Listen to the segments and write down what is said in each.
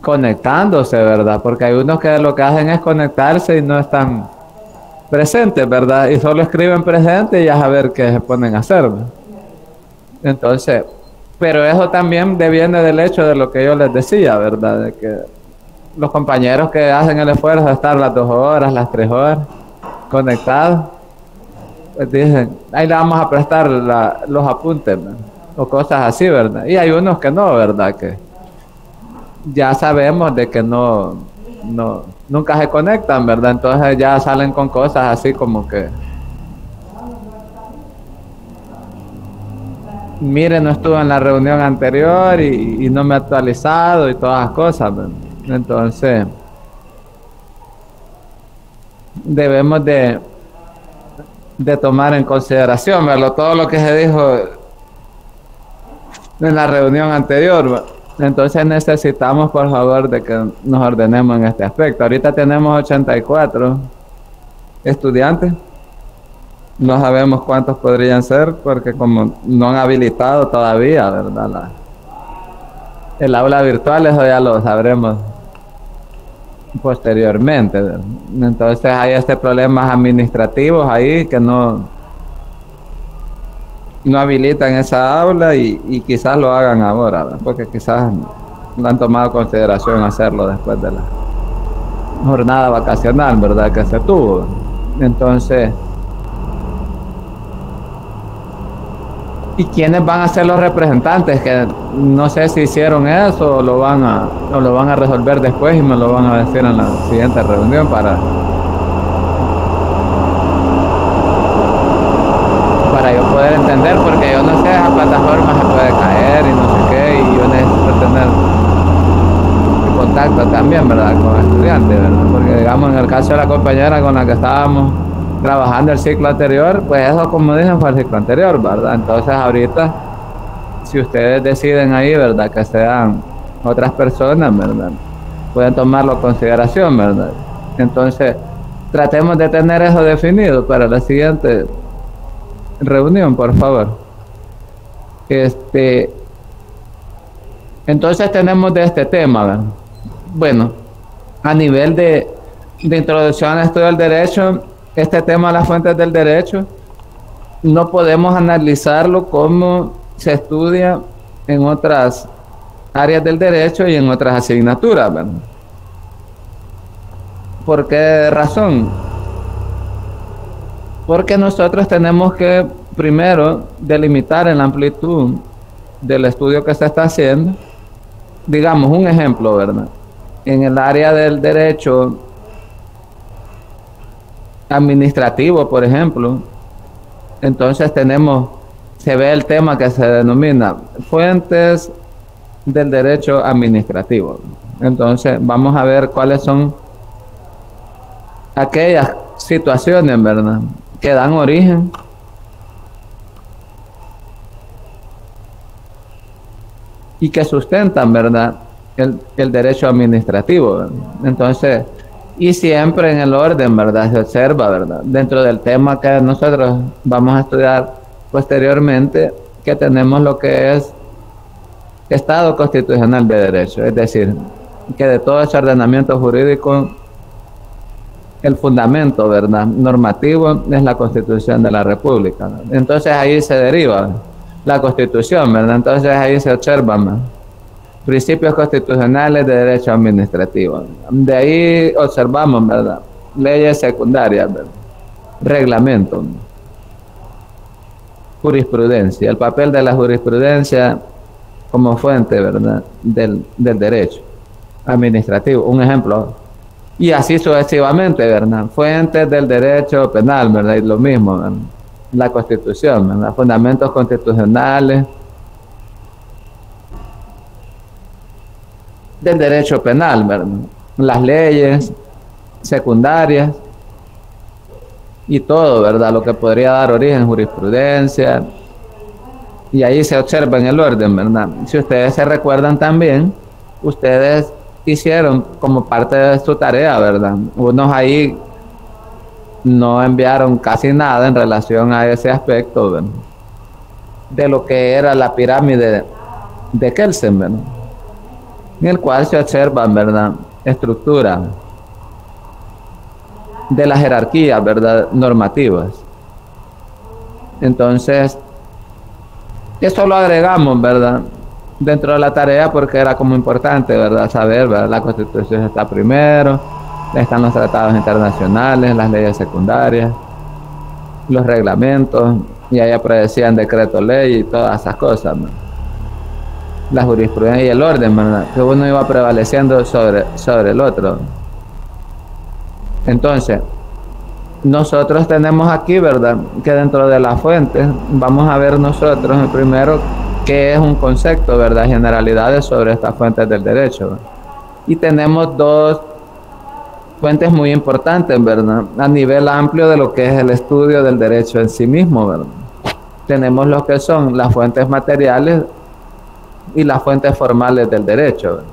conectándose, ¿verdad? Porque hay unos que lo que hacen es conectarse y no están presentes, ¿verdad? Y solo escriben presente y a saber qué se ponen a hacer, ¿verdad? Entonces, pero eso también deviene del hecho de lo que yo les decía, ¿verdad? De que los compañeros que hacen el esfuerzo de estar las 2 horas, las 3 horas conectados, pues dicen, ahí le vamos a prestar los apuntes, ¿verdad? O cosas así, ¿verdad? Y hay unos que no, ¿verdad? Que ya sabemos de que nunca se conectan, ¿verdad? Entonces ya salen con cosas así como que, mire, no estuve en la reunión anterior y no me he actualizado y todas las cosas, ¿verdad? Entonces debemos de tomar en consideración, ¿verdad? Todo lo que se dijo en la reunión anterior, ¿verdad? Entonces necesitamos, por favor, de que nos ordenemos en este aspecto. Ahorita tenemos 84 estudiantes. No sabemos cuántos podrían ser porque como no han habilitado todavía, ¿verdad? El aula virtual, eso ya lo sabremos posteriormente, ¿verdad? Entonces hay problemas administrativos ahí que no habilitan esa aula y quizás lo hagan ahora, ¿verdad? Porque quizás no han tomado consideración hacerlo después de la jornada vacacional, ¿verdad? Que se tuvo. Entonces, ¿y quiénes van a ser los representantes? Que no sé si hicieron eso o lo van a resolver después y me lo van a decir en la siguiente reunión para yo poder entender, porque yo no sé, esa plataforma se puede caer y no sé qué, y yo necesito tener contacto también, ¿verdad? Con estudiantes, ¿verdad? Porque digamos en el caso de la compañera con la que estábamos trabajando el ciclo anterior, pues eso, como dije, fue el ciclo anterior, ¿verdad? Entonces ahorita, si ustedes deciden ahí, ¿verdad? Que sean otras personas, ¿verdad? Pueden tomarlo en consideración, ¿verdad? Entonces, tratemos de tener eso definido para la siguiente reunión, por favor. Entonces tenemos de este tema, ¿verdad? Bueno, a nivel de introducción al estudio del derecho, este tema de las fuentes del derecho, no podemos analizarlo como se estudia en otras áreas del derecho y en otras asignaturas, ¿verdad? ¿Por qué razón? Porque nosotros tenemos que primero delimitar en la amplitud del estudio que se está haciendo. Digamos un ejemplo, ¿verdad? En el área del derecho administrativo, por ejemplo, entonces se ve el tema que se denomina fuentes del derecho administrativo. Entonces vamos a ver cuáles son aquellas situaciones, ¿verdad?, que dan origen y que sustentan, ¿verdad?, el derecho administrativo, ¿verdad? Entonces, y siempre en el orden, ¿verdad?, se observa, ¿verdad?, dentro del tema que nosotros vamos a estudiar posteriormente, que tenemos lo que es Estado constitucional de derecho, es decir, que de todo ese ordenamiento jurídico, el fundamento, ¿verdad?, normativo es la Constitución de la República, ¿verdad? Entonces ahí se deriva la Constitución, ¿verdad? Entonces ahí se observan, ¿verdad?, principios constitucionales de derecho administrativo. De ahí observamos, ¿verdad?, leyes secundarias, ¿verdad?, reglamentos, jurisprudencia, el papel de la jurisprudencia como fuente, ¿verdad?, del derecho administrativo, un ejemplo. Y así sucesivamente, ¿verdad?, fuentes del derecho penal, ¿verdad?, y lo mismo, ¿verdad?, la Constitución, ¿verdad?, fundamentos constitucionales del derecho penal, ¿verdad?, las leyes secundarias y todo, ¿verdad?, lo que podría dar origen a jurisprudencia, y ahí se observa en el orden, ¿verdad? Si ustedes se recuerdan también, ustedes hicieron como parte de su tarea, ¿verdad?, unos ahí no enviaron casi nada en relación a ese aspecto, ¿verdad?, de lo que era la pirámide de Kelsen, ¿verdad? en el cual se observan, ¿verdad?, estructuras de las jerarquías, ¿verdad?, normativas. Entonces, esto lo agregamos, ¿verdad?, dentro de la tarea porque era como importante, ¿verdad?, saber, ¿verdad?, la Constitución está primero, están los tratados internacionales, las leyes secundarias, los reglamentos, y ahí aparecían decreto ley y todas esas cosas, ¿no?, la jurisprudencia y el orden, ¿verdad?, que uno iba prevaleciendo sobre el otro. Entonces, nosotros tenemos aquí, ¿verdad?, que dentro de las fuentes vamos a ver nosotros primero qué es un concepto, ¿verdad?, generalidades sobre estas fuentes del derecho, ¿verdad? Y tenemos dos fuentes muy importantes, ¿verdad?, a nivel amplio de lo que es el estudio del derecho en sí mismo, ¿verdad? Tenemos lo que son las fuentes materiales y las fuentes formales del derecho, ¿verdad?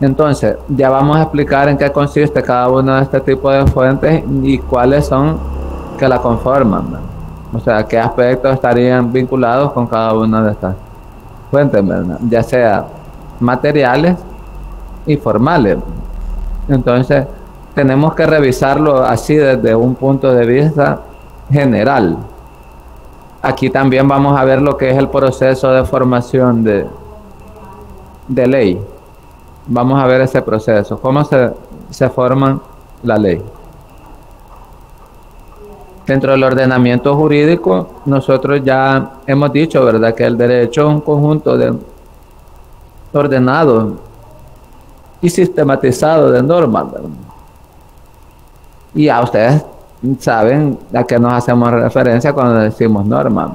Entonces, ya vamos a explicar en qué consiste cada uno de este tipo de fuentes y cuáles son que la conforman, ¿verdad? O sea, qué aspectos estarían vinculados con cada una de estas fuentes, ¿verdad?, ya sea materiales y formales. Entonces, tenemos que revisarlo así desde un punto de vista general. Aquí también vamos a ver lo que es el proceso de formación de ley. Vamos a ver ese proceso, cómo se forma la ley. Dentro del ordenamiento jurídico, nosotros ya hemos dicho, ¿verdad?, que el derecho es un conjunto de ordenado y sistematizado de normas, ¿verdad? Y ya ustedes saben a qué nos hacemos referencia cuando decimos normas.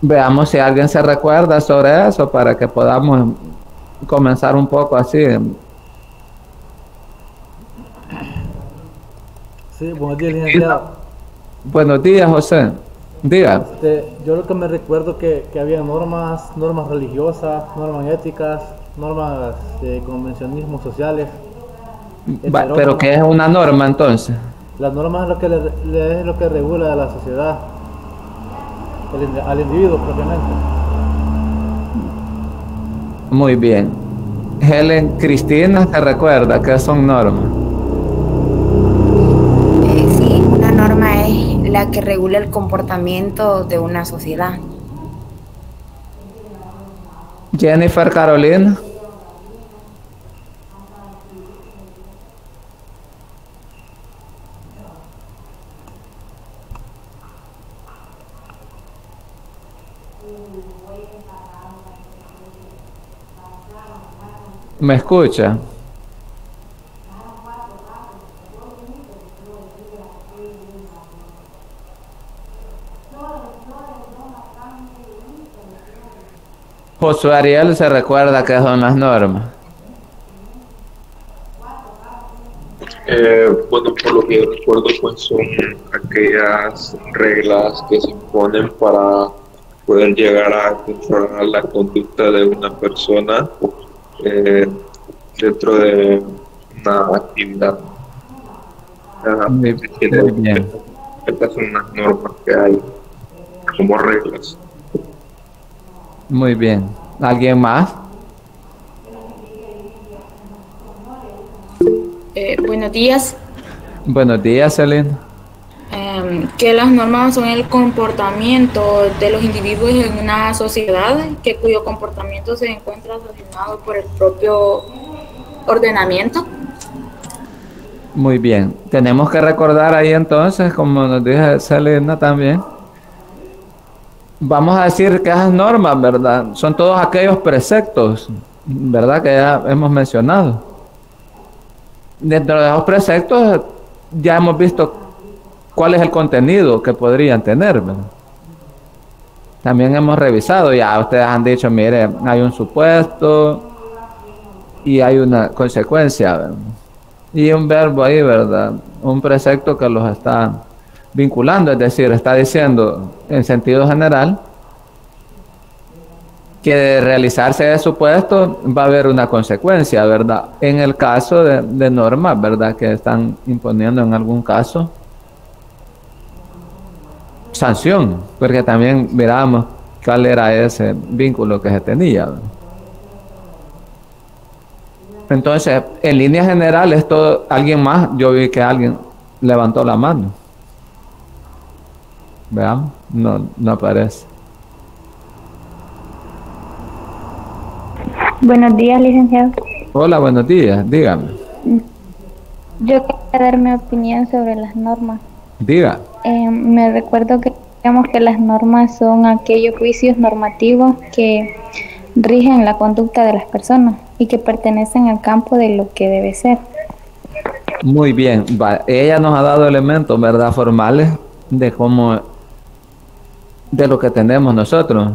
Veamos si alguien se recuerda sobre eso para que podamos comenzar un poco así. Sí, buenos días, licenciado. Buenos días, José. Diga. Yo lo que me recuerdo que había normas religiosas, normas éticas, normas de convencionismos sociales. Pero ¿qué es una norma entonces? Las normas es lo que es lo que regula a la sociedad, al individuo propiamente. Muy bien. Helen Cristina, ¿te recuerda qué son normas? Sí, una norma es la que regula el comportamiento de una sociedad. Jennifer Carolina. ¿Me escucha? Josué Ariel se recuerda qué son las normas. Bueno, por lo que yo recuerdo, pues son aquellas reglas que se imponen para poder llegar a controlar la conducta de una persona dentro de una actividad. Muy bien. Estas son unas normas que hay como reglas. Muy bien. ¿Alguien más? Buenos días. Buenos días, Celina. Que las normas son el comportamiento de los individuos en una sociedad cuyo comportamiento se encuentra sancionado por el propio ordenamiento. Muy bien. Tenemos que recordar ahí entonces, como nos dice Celina también, vamos a decir que esas normas, ¿verdad?, son todos aquellos preceptos, ¿verdad?, que ya hemos mencionado. Dentro de esos preceptos ya hemos visto cuál es el contenido que podrían tener, ¿verdad? También hemos revisado, ya ustedes han dicho, mire, hay un supuesto y hay una consecuencia, ¿verdad?, y un verbo ahí, ¿verdad?, un precepto que los está vinculando, es decir, está diciendo en sentido general que de realizarse ese supuesto va a haber una consecuencia, ¿verdad? En el caso de normas, ¿verdad?, que están imponiendo en algún caso, sanción, porque también miramos cuál era ese vínculo que se tenía. Entonces, en líneas generales, todo, alguien más, yo vi que alguien levantó la mano. Veamos, no aparece. Buenos días, licenciado. Hola, buenos días, dígame. Yo quería dar mi opinión sobre las normas. Diga. Me recuerdo que digamos que las normas son aquellos juicios normativos que rigen la conducta de las personas y que pertenecen al campo de lo que debe ser. Muy bien, ella nos ha dado elementos, ¿verdad?, formales de cómo, de lo que tenemos nosotros.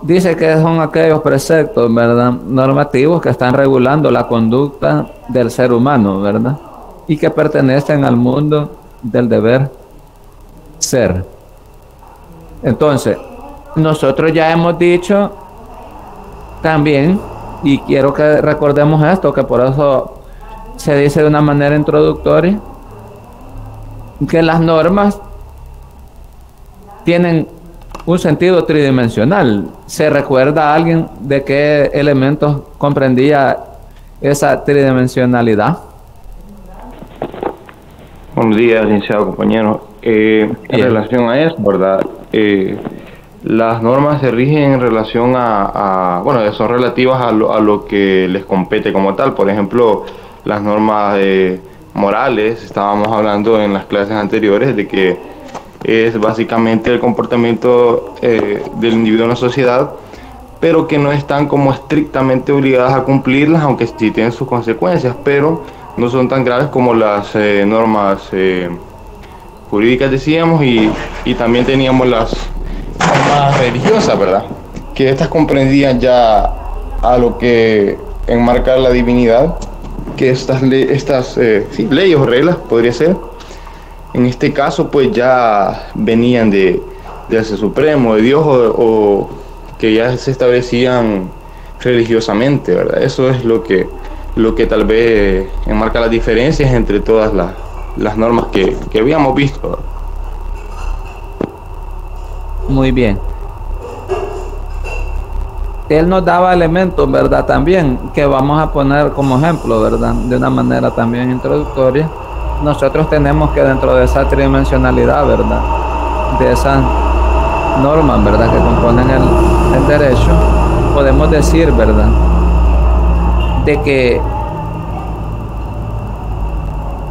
Dice que son aquellos preceptos, ¿verdad?, normativos que están regulando la conducta del ser humano, ¿verdad?, y que pertenecen al mundo del deber ser. Entonces, nosotros ya hemos dicho también, y quiero que recordemos esto, que por eso se dice de una manera introductoria, que las normas tienen un sentido tridimensional. ¿Se recuerda a alguien de qué elementos comprendía esa tridimensionalidad? Buenos días, licenciado, compañero. En relación a eso, ¿verdad? Las normas se rigen en relación bueno, son relativas a lo que les compete como tal. Por ejemplo, las normas morales, estábamos hablando en las clases anteriores de que es básicamente el comportamiento del individuo en la sociedad, pero que no están como estrictamente obligadas a cumplirlas, aunque sí tienen sus consecuencias, pero no son tan graves como las normas jurídicas, decíamos, y también teníamos las normas religiosas, ¿verdad? Que estas comprendían ya a lo que enmarca la divinidad, que estas leyes o reglas, podría ser, en este caso, pues ya venían del Ser Supremo, de Dios, o que ya se establecían religiosamente, ¿verdad? Eso es lo que tal vez enmarca las diferencias entre todas las normas que habíamos visto, ¿verdad? Muy bien. Él nos daba elementos, ¿verdad?, también, que vamos a poner como ejemplo, ¿verdad?, de una manera también introductoria. Nosotros tenemos que dentro de esa tridimensionalidad, ¿verdad?, de esas normas, ¿verdad?, que componen el derecho, podemos decir, ¿verdad?, de que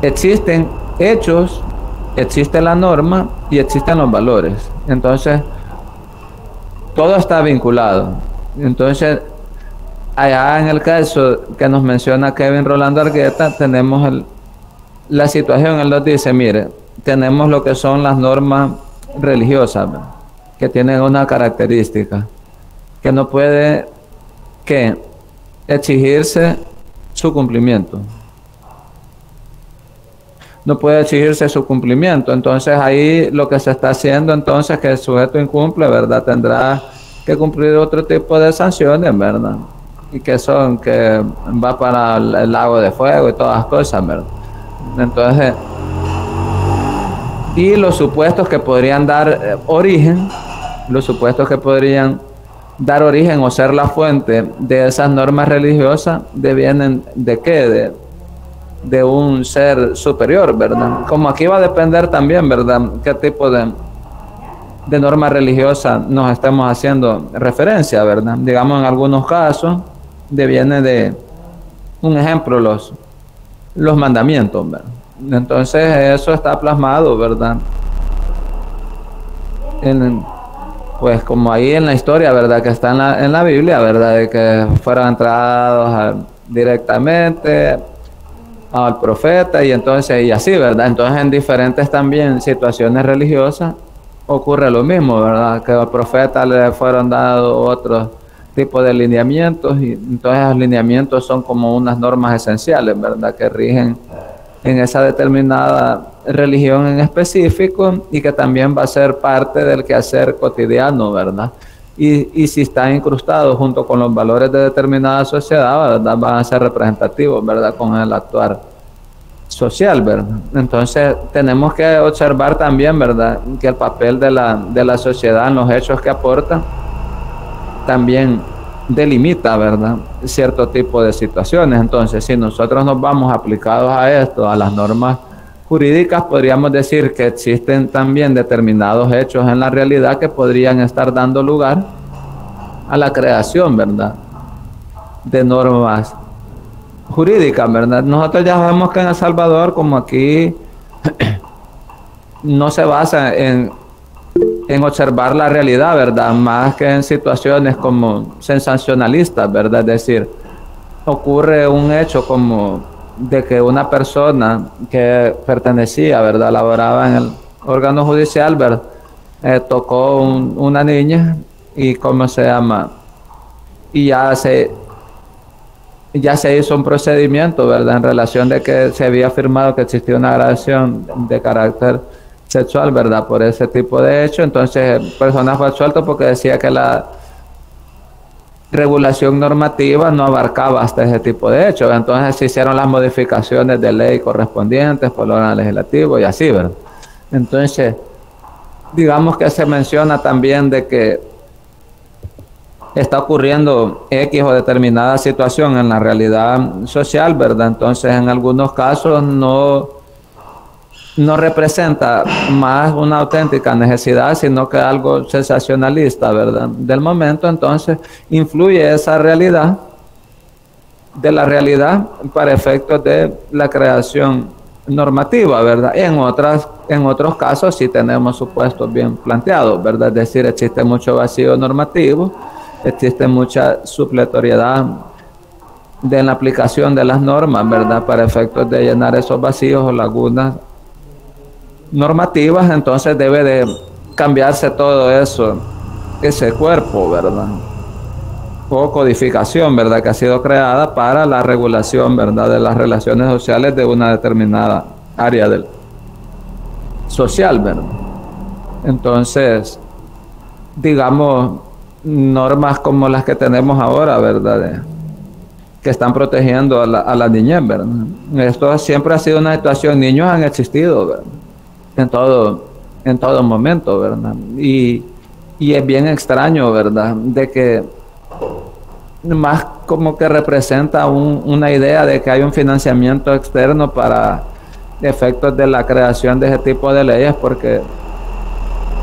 existen hechos, existe la norma y existen los valores. Entonces, todo está vinculado. Entonces, allá en el caso que nos menciona Kevin Rolando Argueta, tenemos la situación. Él nos dice, mire, tenemos lo que son las normas religiosas, ¿verdad?, que tienen una característica, que no puede exigirse su cumplimiento. No puede exigirse su cumplimiento. Entonces ahí lo que se está haciendo, entonces, que el sujeto incumple, ¿verdad?, tendrá que cumplir otro tipo de sanciones, ¿verdad?, y que va para el lago de fuego y todas las cosas, ¿verdad? Entonces, y los supuestos que podrían dar origen, o ser la fuente de esas normas religiosas, devienen de qué, de un ser superior, ¿verdad? Como aquí va a depender también, ¿verdad?, qué tipo de norma religiosa nos estamos haciendo referencia, ¿verdad? Digamos, en algunos casos deviene de un ejemplo los mandamientos, ¿verdad? Entonces eso está plasmado, ¿verdad?, pues como ahí en la historia, ¿verdad?, que está en la Biblia, ¿verdad?, de que fueron entrados directamente al profeta, y entonces, y así, ¿verdad? Entonces en diferentes también situaciones religiosas ocurre lo mismo, ¿verdad?, que al profeta le fueron dados otros tipos de lineamientos, y entonces los lineamientos son como unas normas esenciales, ¿verdad?, que rigen en esa determinada religión en específico, y que también va a ser parte del quehacer cotidiano, ¿verdad? Y si está incrustado junto con los valores de determinada sociedad, ¿verdad?, van a ser representativos, ¿verdad?, con el actuar social, ¿verdad? Entonces tenemos que observar también, ¿verdad?, que el papel de la sociedad en los hechos que aporta también delimita, ¿verdad?, cierto tipo de situaciones. Entonces, si nosotros nos vamos aplicados a esto, a las normas jurídicas, podríamos decir que existen también determinados hechos en la realidad que podrían estar dando lugar a la creación, ¿verdad?, de normas jurídicas, ¿verdad? Nosotros ya sabemos que en El Salvador, como aquí no se basa en observar la realidad, ¿verdad?, más que en situaciones como sensacionalistas, ¿verdad? Es decir, ocurre un hecho como de que una persona que pertenecía, ¿verdad?, laboraba en el órgano judicial, ¿verdad?, tocó una niña y ¿cómo se llama? Y ya se hizo un procedimiento, ¿verdad?, en relación de que se había afirmado que existía una agresión de carácter sexual, ¿verdad?, por ese tipo de hecho. Entonces, el personaje fue absuelto porque decía que la regulación normativa no abarcaba hasta ese tipo de hechos. Entonces se hicieron las modificaciones de ley correspondientes por el órgano legislativo y así, ¿verdad? Entonces, digamos que se menciona también de que está ocurriendo X o determinada situación en la realidad social, ¿verdad? Entonces, en algunos casos no representa más una auténtica necesidad, sino que algo sensacionalista, ¿verdad?, del momento. Entonces, influye esa realidad de la realidad para efectos de la creación normativa, ¿verdad? Y en otros casos sí tenemos supuestos bien planteados, ¿verdad? Es decir, existe mucho vacío normativo, existe mucha supletoriedad de la aplicación de las normas, ¿verdad?, para efectos de llenar esos vacíos o lagunas normativas. Entonces debe de cambiarse todo eso, ese cuerpo, ¿verdad?, o codificación, ¿verdad?, que ha sido creada para la regulación, ¿verdad?, de las relaciones sociales de una determinada área del social, ¿verdad? Entonces, digamos, normas como las que tenemos ahora, ¿verdad?, que están protegiendo a la niñez, ¿verdad? Esto siempre ha sido una situación, niños han existido, ¿verdad?, en todo momento, ¿verdad? Y es bien extraño, ¿verdad?, de que más como que representa una idea de que hay un financiamiento externo para efectos de la creación de ese tipo de leyes, porque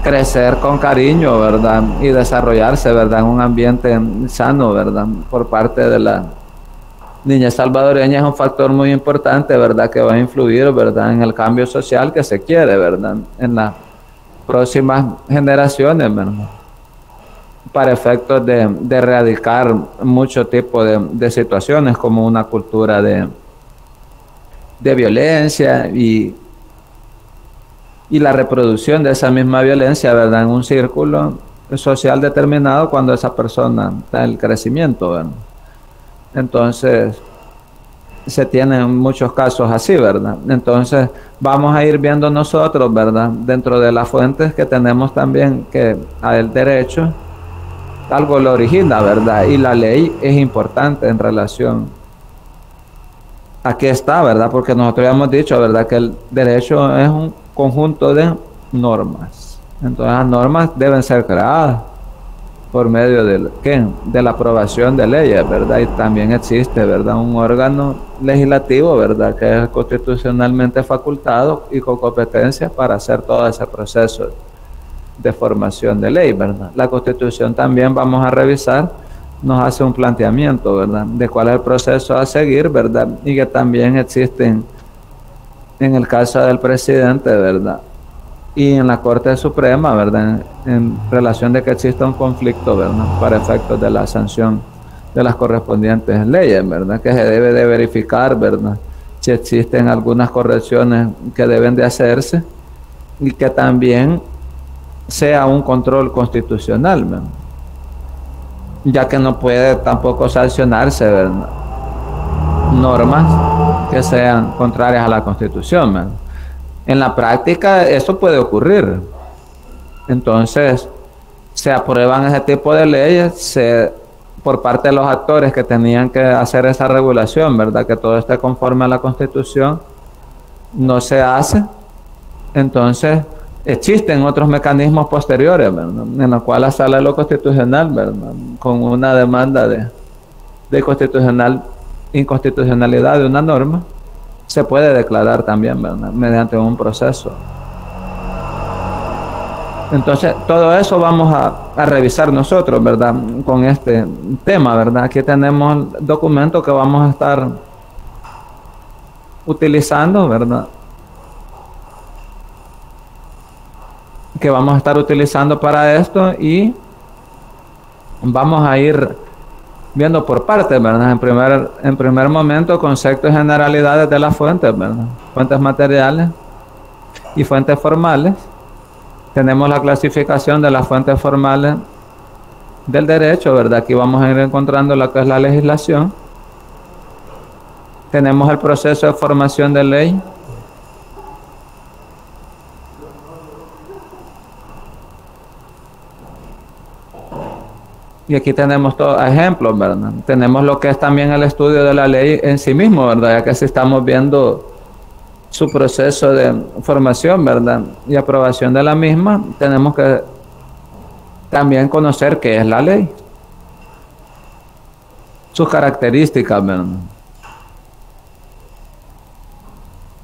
crecer con cariño, ¿verdad?, y desarrollarse, ¿verdad?, en un ambiente sano, ¿verdad?, por parte de la niñez salvadoreña es un factor muy importante, ¿verdad?, que va a influir, ¿verdad?, en el cambio social que se quiere, ¿verdad?, en las próximas generaciones, ¿verdad?, para efectos de erradicar mucho tipo de situaciones como una cultura de violencia y la reproducción de esa misma violencia, ¿verdad?, en un círculo social determinado cuando esa persona está en el crecimiento, ¿verdad? Entonces, se tienen muchos casos así, ¿verdad? Entonces, vamos a ir viendo nosotros, ¿verdad?, dentro de las fuentes que tenemos también, que el derecho algo lo origina, ¿verdad? Y la ley es importante en relación. Aquí está, ¿verdad? Porque nosotros ya hemos dicho, ¿verdad?, que el derecho es un conjunto de normas. Entonces, las normas deben ser creadas por medio de la aprobación de leyes, ¿verdad? Y también existe, ¿verdad?, un órgano legislativo, ¿verdad?, que es constitucionalmente facultado y con competencias para hacer todo ese proceso de formación de ley, ¿verdad? La Constitución también, vamos a revisar, nos hace un planteamiento, ¿verdad?, de cuál es el proceso a seguir, ¿verdad? Y que también existen en el caso del presidente, ¿verdad?, y en la Corte Suprema, ¿verdad?, en relación de que exista un conflicto, ¿verdad?, para efectos de la sanción de las correspondientes leyes, ¿verdad?, que se debe de verificar, ¿verdad?, si existen algunas correcciones que deben de hacerse y que también sea un control constitucional, ¿verdad?, ya que no puede tampoco sancionarse, ¿verdad?, normas que sean contrarias a la Constitución, ¿verdad? En la práctica eso puede ocurrir. Entonces se aprueban ese tipo de leyes por parte de los actores que tenían que hacer esa regulación, ¿verdad?, que todo esté conforme a la Constitución, no se hace, entonces existen otros mecanismos posteriores, ¿verdad?, en los cuales la Sala de lo Constitucional, ¿verdad?, con una demanda de inconstitucionalidad de una norma, se puede declarar también, ¿verdad?, mediante un proceso. Entonces, todo eso vamos a revisar nosotros, ¿verdad?, con este tema, ¿verdad? Aquí tenemos el documento que vamos a estar utilizando, ¿verdad?, que vamos a estar utilizando para esto, y vamos a ir viendo por partes, ¿verdad? En primer momento, conceptos y generalidades de las fuentes, ¿verdad? Fuentes materiales y fuentes formales. Tenemos la clasificación de las fuentes formales del derecho, ¿verdad? Aquí vamos a ir encontrando lo que es la legislación. Tenemos el proceso de formación de ley. Y aquí tenemos todos ejemplos, ¿verdad? Tenemos lo que es también el estudio de la ley en sí mismo, ¿verdad? Ya que si estamos viendo su proceso de formación, ¿verdad?, y aprobación de la misma, tenemos que también conocer qué es la ley, sus características, ¿verdad?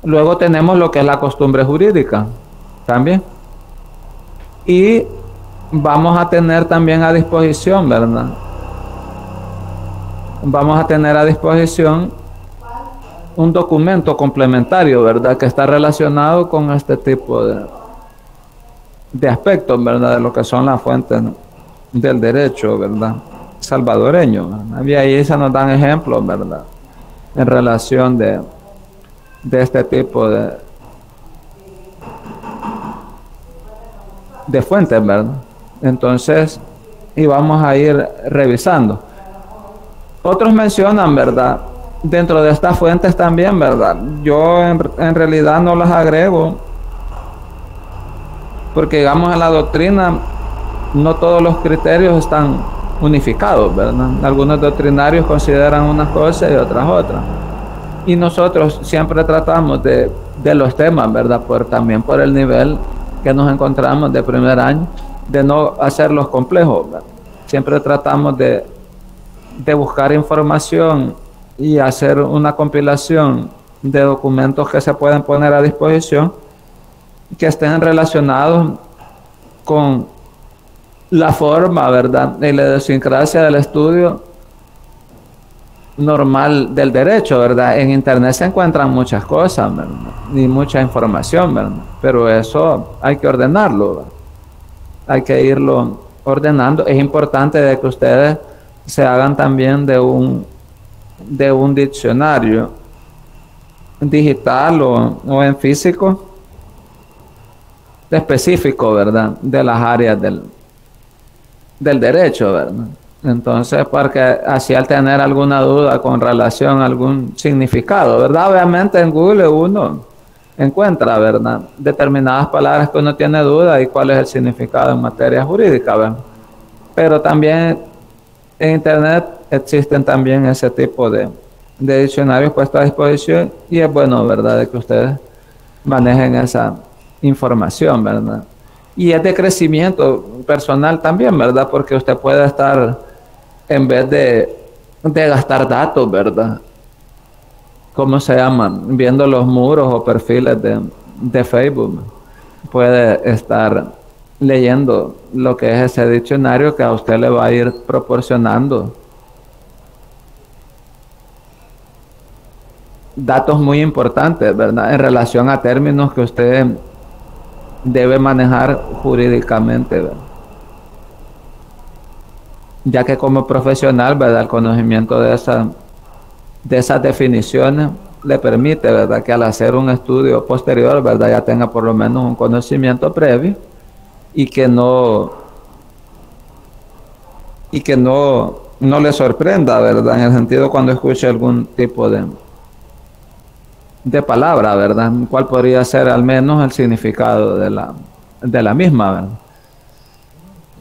Luego tenemos lo que es la costumbre jurídica también. Y vamos a tener también a disposición, ¿verdad? Vamos a tener a disposición un documento complementario, ¿verdad?, que está relacionado con este tipo de aspectos, ¿verdad?, de lo que son las fuentes del derecho, ¿verdad?, salvadoreño, ¿verdad? Y ahí se nos dan ejemplos, ¿verdad?, en relación de este tipo de fuentes, ¿verdad? Entonces, y vamos a ir revisando. Otros mencionan, ¿verdad?, dentro de estas fuentes también, ¿verdad? Yo en realidad no las agrego, porque digamos en la doctrina no todos los criterios están unificados, ¿verdad? Algunos doctrinarios consideran unas cosas y otras. Y nosotros siempre tratamos de los temas, ¿verdad?, también por el nivel que nos encontramos de primer año, de no hacerlos complejos, ¿verdad? Siempre tratamos de buscar información y hacer una compilación de documentos que se pueden poner a disposición, que estén relacionados con la forma, ¿verdad?, y la idiosincrasia del estudio normal del derecho, ¿verdad? En internet se encuentran muchas cosas, ¿verdad?, y mucha información, ¿verdad?, pero eso hay que ordenarlo, ¿verdad? Hay que irlo ordenando. Es importante de que ustedes se hagan también de un diccionario digital o en físico específico, ¿verdad?, de las áreas del derecho, ¿verdad? Entonces, porque así al tener alguna duda con relación a algún significado, ¿verdad? Obviamente en Google uno encuentra, ¿verdad?, determinadas palabras que uno tiene duda y cuál es el significado en materia jurídica, ¿verdad? Pero también en internet existen también ese tipo de diccionarios puestos a disposición, y es bueno, ¿verdad?, de que ustedes manejen esa información, ¿verdad? Y es de crecimiento personal también, ¿verdad?, porque usted puede estar, en vez de gastar datos, ¿verdad?, ¿cómo se llaman?, viendo los muros o perfiles de Facebook, puede estar leyendo lo que es ese diccionario que a usted le va a ir proporcionando datos muy importantes, ¿verdad?, en relación a términos que usted debe manejar jurídicamente, ¿verdad?, ya que como profesional, ¿verdad?, el conocimiento de esas definiciones le permite, ¿verdad?, que al hacer un estudio posterior, ¿verdad?, ya tenga por lo menos un conocimiento previo, y que no le sorprenda, ¿verdad?, en el sentido cuando escuche algún tipo de palabra, ¿verdad?, cuál podría ser al menos el significado de la misma, ¿verdad?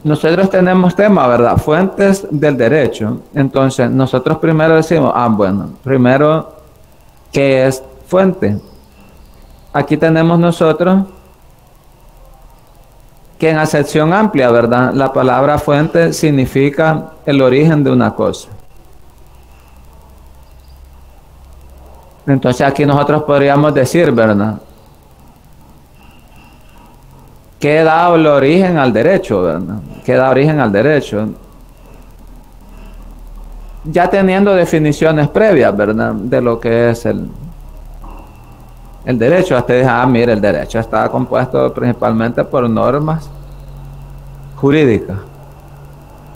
Nosotros tenemos tema, ¿verdad?, fuentes del derecho. Entonces, nosotros primero decimos, bueno, primero, ¿qué es fuente? aquí tenemos nosotros que en acepción amplia, ¿verdad? La palabra fuente significa el origen de una cosa. Entonces aquí nosotros podríamos decir, ¿verdad?, ¿qué da el origen al derecho, verdad? ¿Qué da origen al derecho? Ya teniendo definiciones previas, ¿verdad?, de lo que es el derecho. Ustedes dicen, mire, el derecho está compuesto principalmente por normas jurídicas.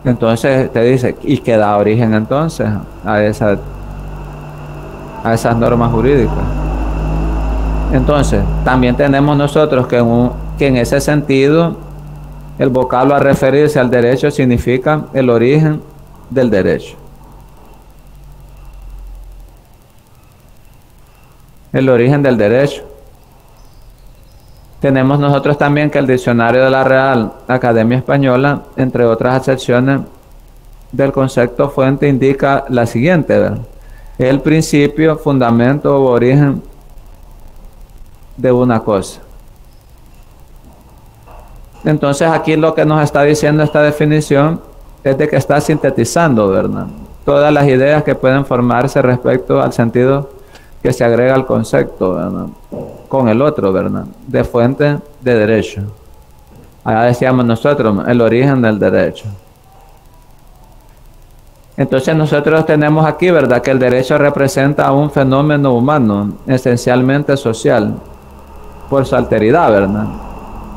Entonces te dice, ¿y qué da origen entonces a esas normas jurídicas? Entonces, también tenemos nosotros que en ese sentido, el vocablo a referirse al derecho significa el origen del derecho. El origen del derecho. Tenemos nosotros también que el diccionario de la Real Academia Española, entre otras acepciones del concepto fuente, indica la siguiente, ¿verdad? El principio, fundamento o origen de una cosa. Entonces aquí lo que nos está diciendo esta definición es de que está sintetizando, ¿verdad?, todas las ideas que pueden formarse respecto al sentido que se agrega al concepto, ¿verdad?, con el otro, ¿verdad?, de fuente de derecho. Allá decíamos nosotros, el origen del derecho. Entonces nosotros tenemos aquí, ¿verdad?, que el derecho representa un fenómeno humano, esencialmente social, por su alteridad, ¿verdad?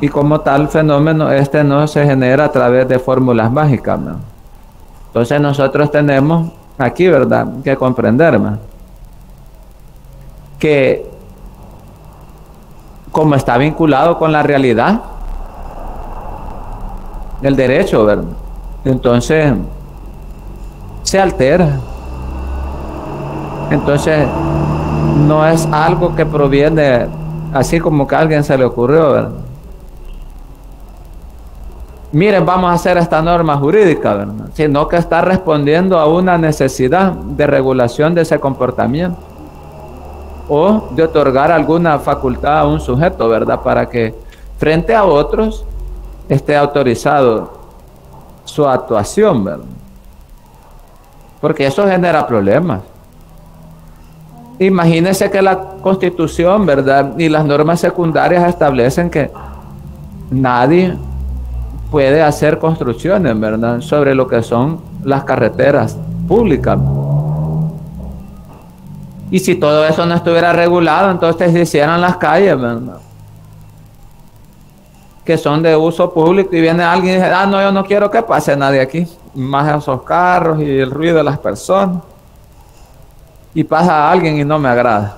Y como tal fenómeno, no se genera a través de fórmulas mágicas, ¿verdad? Entonces nosotros tenemos aquí, ¿verdad?, que comprender, ¿verdad?, que como está vinculado con la realidad, el derecho, ¿verdad?, entonces se altera. Entonces no es algo que proviene así como que a alguien se le ocurrió, ¿verdad? Miren, vamos a hacer esta norma jurídica, ¿verdad?, sino que está respondiendo a una necesidad de regulación de ese comportamiento o de otorgar alguna facultad a un sujeto, ¿verdad?, para que frente a otros esté autorizado su actuación, ¿verdad? Porque eso genera problemas. Imagínense que la Constitución, ¿verdad?, y las normas secundarias establecen que nadie puede hacer construcciones, ¿verdad?, sobre lo que son las carreteras públicas. Y si todo eso no estuviera regulado, entonces se hicieran las calles, ¿verdad?, que son de uso público, y viene alguien y dice, no, yo no quiero que pase nadie aquí, más esos carros y el ruido de las personas, y pasa alguien y no me agrada,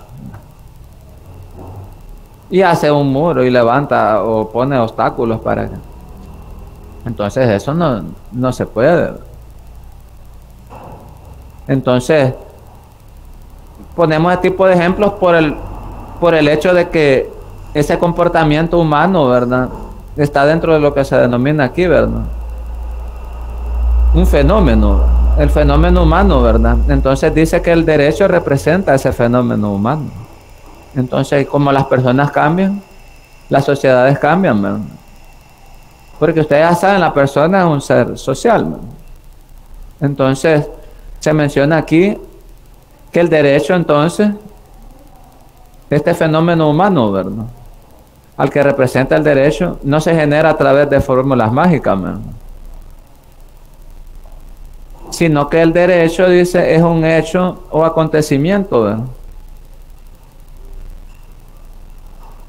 y hace un muro y levanta o pone obstáculos para que... Entonces eso no se puede. Entonces ponemos este tipo de ejemplos por el hecho de que ese comportamiento humano, ¿verdad?, está dentro de lo que se denomina aquí, ¿verdad?, un fenómeno, el fenómeno humano, ¿verdad? Entonces dice que el derecho representa ese fenómeno humano. Entonces, como las personas cambian, las sociedades cambian, ¿verdad? Porque ustedes ya saben, la persona es un ser social, ¿verdad? Entonces se menciona aquí que el derecho, entonces, este fenómeno humano, ¿verdad?, al que representa el derecho, no se genera a través de fórmulas mágicas, ¿verdad?, sino que el derecho, dice, es un hecho o acontecimiento, ¿verdad?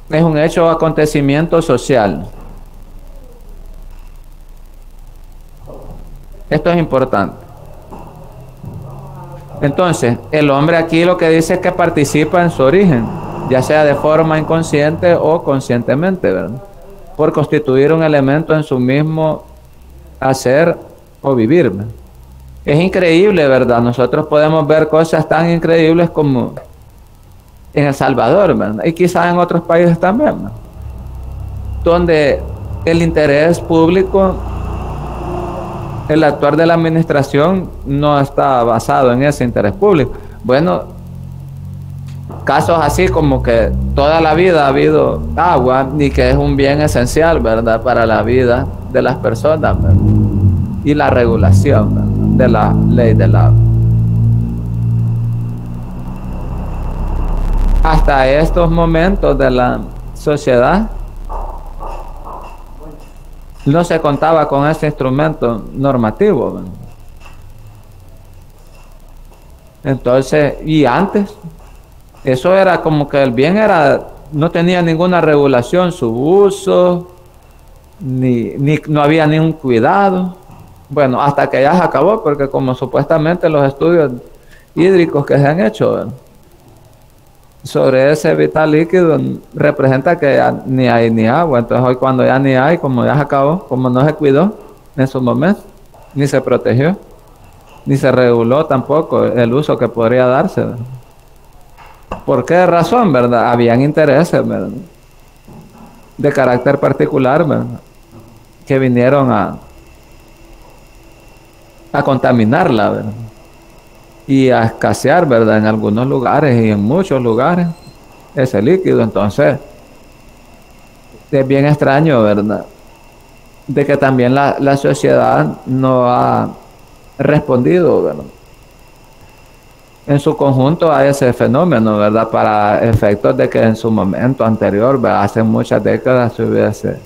Es un hecho o acontecimiento social. Esto es importante. Entonces, el hombre aquí lo que dice es que participa en su origen, ya sea de forma inconsciente o conscientemente, ¿verdad?, por constituir un elemento en su mismo hacer o vivir, ¿verdad? Es increíble, ¿verdad? Nosotros podemos ver cosas tan increíbles como en El Salvador, ¿verdad?, y quizás en otros países también, ¿verdad?, donde el interés público, el actuar de la administración no está basado en ese interés público. Bueno, casos así como que toda la vida ha habido agua y que es un bien esencial, ¿verdad?, para la vida de las personas, ¿verdad?, y la regulación, ¿verdad?, de la ley del agua. Hasta estos momentos de la sociedad no se contaba con ese instrumento normativo, ¿verdad? Entonces, y antes eso era como que el bien era, no tenía ninguna regulación su uso, no había ningún cuidado. Bueno, hasta que ya se acabó, porque como supuestamente los estudios hídricos que se han hecho, ¿verdad?, sobre ese vital líquido representa que ya ni hay ni agua. Entonces hoy, cuando ya ni hay, como ya se acabó, como no se cuidó en su momento, ni se protegió, ni se reguló tampoco el uso que podría darse, ¿verdad? ¿Por qué razón, verdad? Habían intereses, ¿verdad?, de carácter particular, ¿verdad?, que vinieron a contaminarla, ¿verdad?, y a escasear, ¿verdad?, en algunos lugares y en muchos lugares ese líquido. Entonces es bien extraño, ¿verdad?, de que también la sociedad no ha respondido, ¿verdad?, en su conjunto a ese fenómeno, ¿verdad?, para efectos de que en su momento anterior, ¿verdad?, hace muchas décadas, se hubiese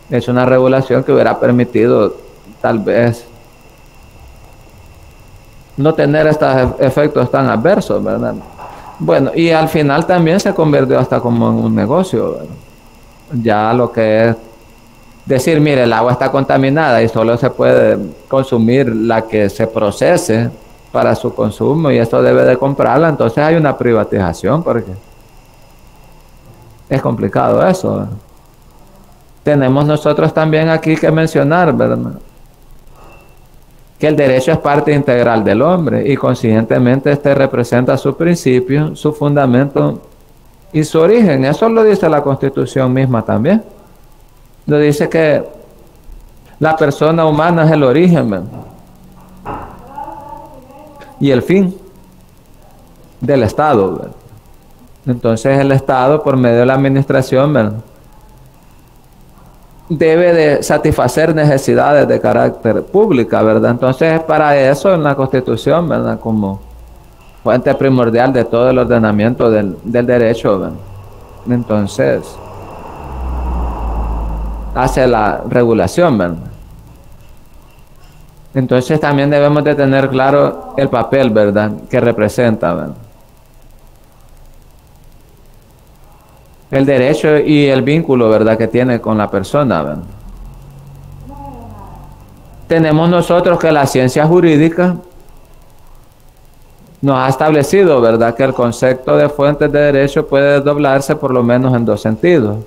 hecho una regulación que hubiera permitido tal vez no tener estos efectos tan adversos, ¿verdad? Bueno, y al final también se convirtió hasta como en un negocio, ¿verdad? Ya lo que es decir, mire, el agua está contaminada y solo se puede consumir la que se procese para su consumo, y esto debe de comprarla. Entonces hay una privatización, porque es complicado eso, ¿verdad? Tenemos nosotros también aquí que mencionar, ¿verdad?, que el derecho es parte integral del hombre, y consiguientemente este representa su principio, su fundamento y su origen. Eso lo dice la Constitución misma también. Lo dice que la persona humana es el origen, ¿verdad?, y el fin del Estado, ¿verdad? Entonces el Estado, por medio de la administración, ¿verdad?, debe de satisfacer necesidades de carácter pública, ¿verdad? Entonces, para eso en la Constitución, ¿verdad?, como fuente primordial de todo el ordenamiento del derecho, ¿verdad?, entonces hace la regulación, ¿verdad? Entonces también debemos de tener claro el papel, ¿verdad?, que representa, ¿verdad?, el derecho y el vínculo, ¿verdad?, que tiene con la persona, ¿verdad? Tenemos nosotros que la ciencia jurídica nos ha establecido, ¿verdad?, que el concepto de fuentes de derecho puede doblarse por lo menos en dos sentidos.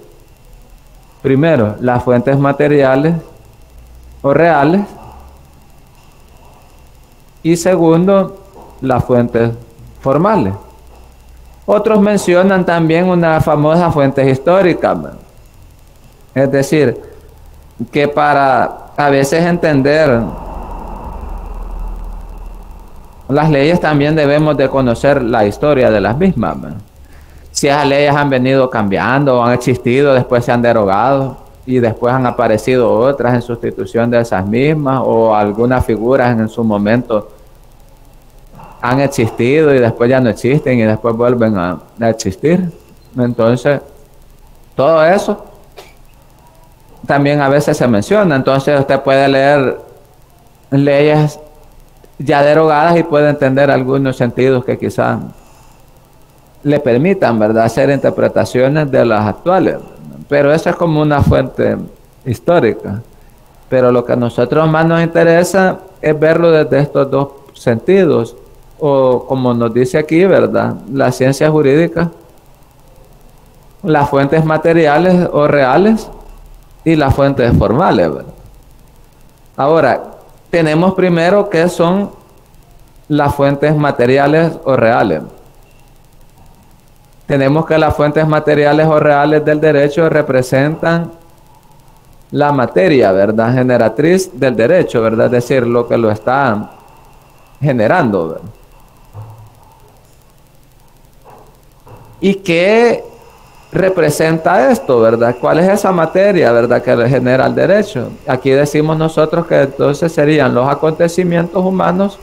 Primero, las fuentes materiales o reales, y segundo, las fuentes formales. Otros mencionan también una famosa fuente histórica, ¿verdad?, es decir, que para a veces entender las leyes también debemos de conocer la historia de las mismas, ¿verdad?, si esas leyes han venido cambiando o han existido, después se han derogado y después han aparecido otras en sustitución de esas mismas, o algunas figuras en su momento han existido y después ya no existen y después vuelven a existir. Entonces todo eso también a veces se menciona. Entonces usted puede leer leyes ya derogadas y puede entender algunos sentidos que quizás le permitan, ¿verdad?, hacer interpretaciones de las actuales, ¿verdad? Pero eso es como una fuente histórica. Pero lo que a nosotros más nos interesa es verlo desde estos dos sentidos, o como nos dice aquí, ¿verdad?, la ciencia jurídica, las fuentes materiales o reales y las fuentes formales, ¿verdad? Ahora, tenemos primero qué son las fuentes materiales o reales. Tenemos que las fuentes materiales o reales del derecho representan la materia, ¿verdad?, generatriz del derecho, ¿verdad?, es decir, lo que lo está generando, ¿verdad? ¿Y qué representa esto, verdad? ¿Cuál es esa materia, verdad, que genera el derecho? Aquí decimos nosotros que entonces serían los acontecimientos humanos,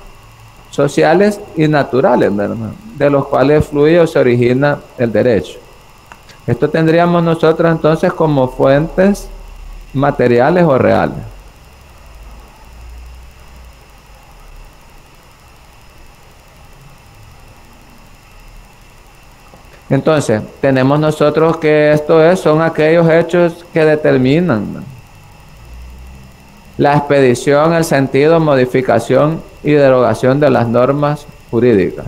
sociales y naturales, ¿verdad? De los cuales fluye o se origina el derecho. Esto tendríamos nosotros entonces como fuentes materiales o reales. Entonces, tenemos nosotros que son aquellos hechos que determinan, ¿no?, la expedición, el sentido, modificación y derogación de las normas jurídicas.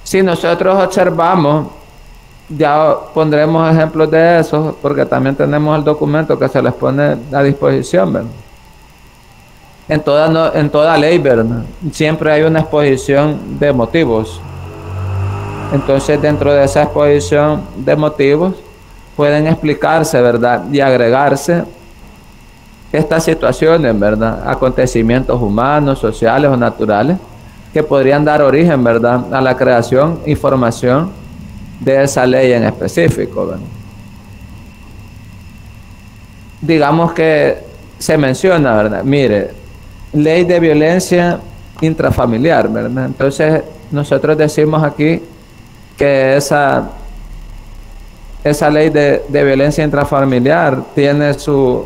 Si nosotros observamos, ya pondremos ejemplos de eso, porque también tenemos el documento que se les pone a disposición, ¿verdad? En toda ley, ¿verdad?, siempre hay una exposición de motivos. Entonces, dentro de esa exposición de motivos, pueden explicarse, ¿verdad?, y agregarse estas situaciones, ¿verdad?, acontecimientos humanos, sociales o naturales, que podrían dar origen, ¿verdad?, a la creación y formación de esa ley en específico, ¿verdad? Digamos que se menciona, ¿verdad?, mire, ley de violencia intrafamiliar, ¿verdad? Entonces, nosotros decimos aquí que esa ley de violencia intrafamiliar tiene su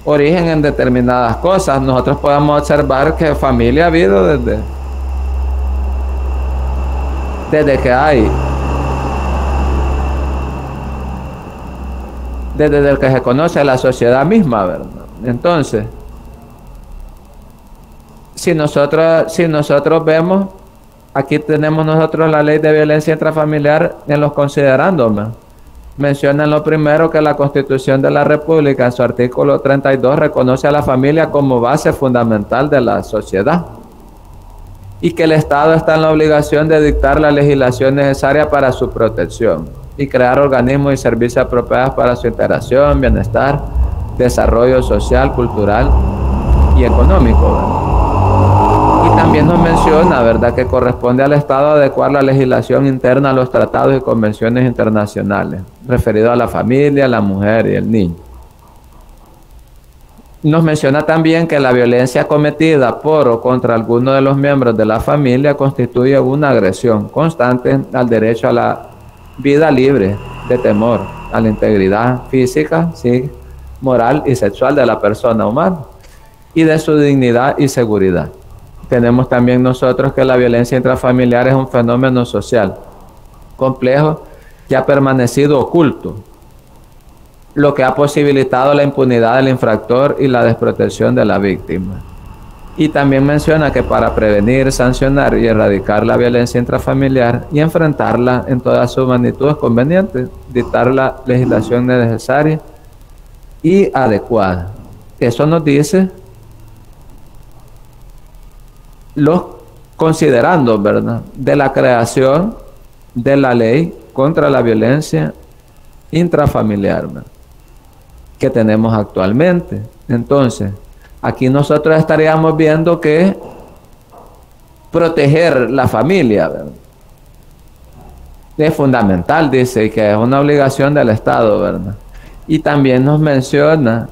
origen en determinadas cosas. Nosotros podemos observar que familia ha habido desde que hay, desde el que se conoce la sociedad misma, ¿verdad? Entonces, si nosotros vemos, aquí tenemos nosotros la ley de violencia intrafamiliar en los considerandos, ¿no? Menciona en lo primero que la Constitución de la República, en su artículo 32, reconoce a la familia como base fundamental de la sociedad y que el Estado está en la obligación de dictar la legislación necesaria para su protección y crear organismos y servicios apropiados para su integración, bienestar, desarrollo social, cultural y económico, ¿verdad? Y también nos menciona, ¿verdad?, que corresponde al Estado adecuar la legislación interna a los tratados y convenciones internacionales, referido a la familia, la mujer y el niño. Nos menciona también que la violencia cometida por o contra alguno de los miembros de la familia constituye una agresión constante al derecho a la vida libre de temor, a la integridad física, sí, moral y sexual de la persona humana y de su dignidad y seguridad. Tenemos también nosotros que la violencia intrafamiliar es un fenómeno social complejo que ha permanecido oculto, lo que ha posibilitado la impunidad del infractor y la desprotección de la víctima. Y también menciona que para prevenir, sancionar y erradicar la violencia intrafamiliar y enfrentarla en toda su magnitud es conveniente dictar la legislación necesaria y adecuada. Eso nos dice los considerandos, ¿verdad?, de la creación de la ley contra la violencia intrafamiliar, ¿verdad?, que tenemos actualmente. Entonces, aquí nosotros estaríamos viendo que proteger la familia, ¿verdad?, es fundamental, dice, y que es una obligación del Estado, ¿verdad? Y también nos menciona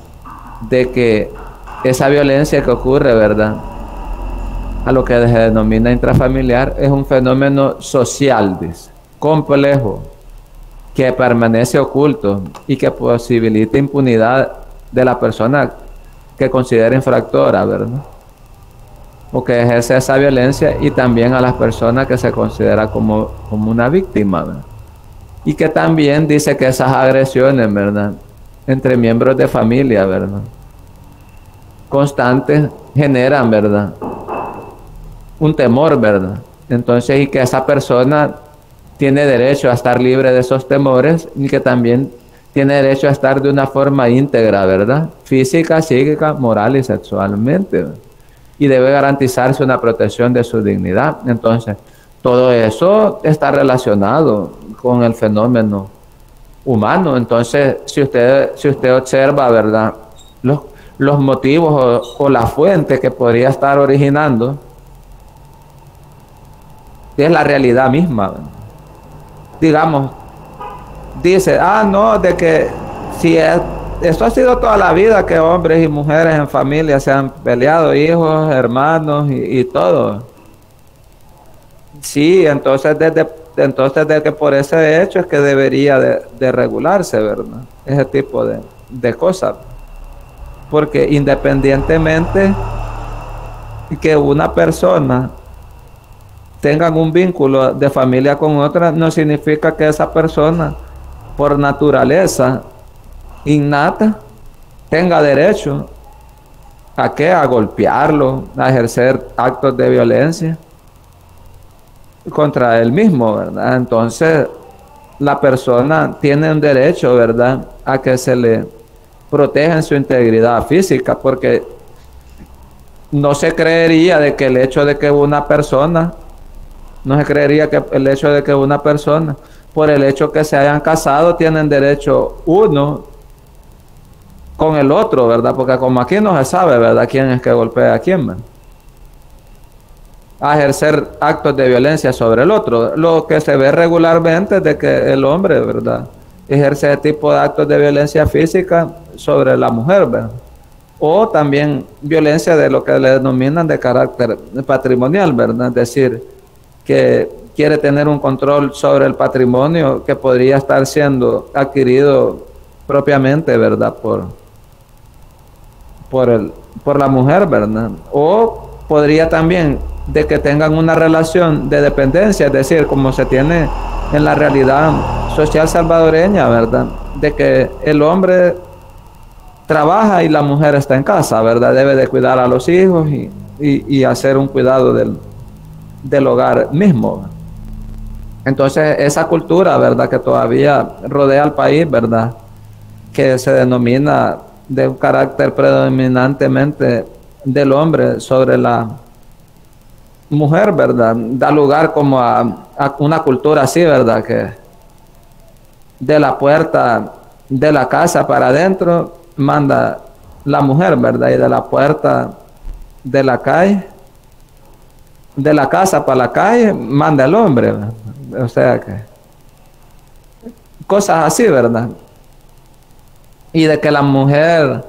de que esa violencia que ocurre, ¿verdad?, a lo que se denomina intrafamiliar, es un fenómeno social, dice, complejo, que permanece oculto y que posibilita impunidad de la persona que considera infractora, ¿verdad?, o que ejerce esa violencia, y también a las personas que se considera como una víctima, ¿verdad? Y que también dice que esas agresiones, ¿verdad?, entre miembros de familia, ¿verdad?, constantes, generan, ¿verdad?, un temor, ¿verdad? Entonces, y que esa persona tiene derecho a estar libre de esos temores, y que también tiene derecho a estar de una forma íntegra, ¿verdad?, física, psíquica, moral y sexualmente, ¿verdad?, y debe garantizarse una protección de su dignidad. Entonces, todo eso está relacionado con el fenómeno humano. Entonces, si usted observa, ¿verdad?, los motivos o la fuente que podría estar originando es la realidad misma, ¿verdad? Digamos, dice, no, de que si esto ha sido toda la vida, que hombres y mujeres en familia se han peleado, hijos, hermanos y todo. Sí, entonces de que por ese hecho es que debería de regularse, ¿verdad? Ese tipo de cosas. Porque independientemente que una persona tenga un vínculo de familia con otra, no significa que esa persona, por naturaleza innata, tenga derecho a qué, a golpearlo, a ejercer actos de violencia contra él mismo, ¿verdad? Entonces, la persona tiene un derecho, ¿verdad?, a que se le proteja en su integridad física, porque no se creería de que el hecho de que una persona, no se creería que el hecho de que una persona, por el hecho que se hayan casado, tienen derecho uno con el otro, ¿verdad? Porque como aquí no se sabe, ¿verdad?, quién es que golpea a quién, ¿verdad?, a ejercer actos de violencia sobre el otro. Lo que se ve regularmente es de que el hombre, ¿verdad?, ejerce ese tipo de actos de violencia física sobre la mujer, ¿verdad? O también violencia de lo que le denominan de carácter patrimonial, ¿verdad? Es decir, que quiere tener un control sobre el patrimonio que podría estar siendo adquirido propiamente, ¿verdad?, por la mujer, ¿verdad? O podría también de que tengan una relación de dependencia, es decir, como se tiene en la realidad social salvadoreña, ¿verdad?, de que el hombre trabaja y la mujer está en casa, ¿verdad?, debe de cuidar a los hijos y hacer un cuidado del hogar mismo. Entonces, esa cultura, ¿verdad?, que todavía rodea al país, ¿verdad?, que se denomina de un carácter predominantemente del hombre sobre la mujer, ¿verdad?, da lugar como a una cultura así, ¿verdad?, que de la puerta de la casa para adentro manda la mujer, ¿verdad?, y de la puerta de la calle, de la casa para la calle, manda el hombre, ¿verdad? O sea que cosas así, ¿verdad? Y de que la mujer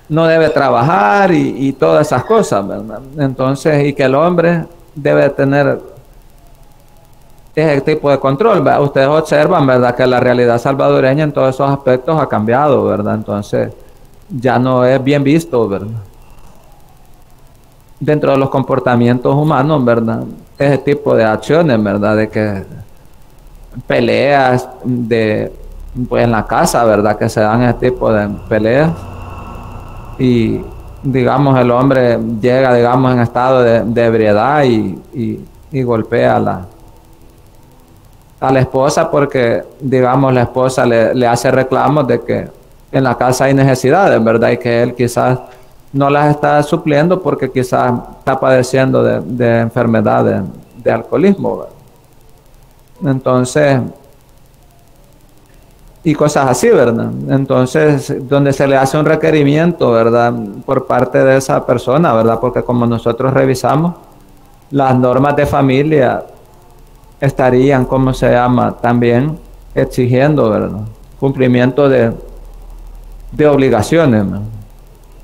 no debe trabajar y todas esas cosas, ¿verdad? Entonces, y que el hombre debe tener ese tipo de control, ¿verdad? Ustedes observan, ¿verdad?, que la realidad salvadoreña en todos esos aspectos ha cambiado, ¿verdad? Entonces, ya no es bien visto, ¿verdad?, dentro de los comportamientos humanos, ¿verdad?, ese tipo de acciones, ¿verdad?, de que peleas pues en la casa, ¿verdad?, que se dan ese tipo de peleas y digamos el hombre llega, digamos, en estado de ebriedad y golpea a la esposa porque, digamos, la esposa le hace reclamos de que en la casa hay necesidades, ¿verdad?, y que él quizás no las está supliendo porque quizás está padeciendo de enfermedad de alcoholismo, ¿verdad? Entonces, y cosas así, ¿verdad? Entonces, donde se le hace un requerimiento, ¿verdad?, por parte de esa persona, ¿verdad?, porque como nosotros revisamos, las normas de familia estarían, ¿cómo se llama?, también exigiendo, ¿verdad?, cumplimiento de obligaciones, ¿no?,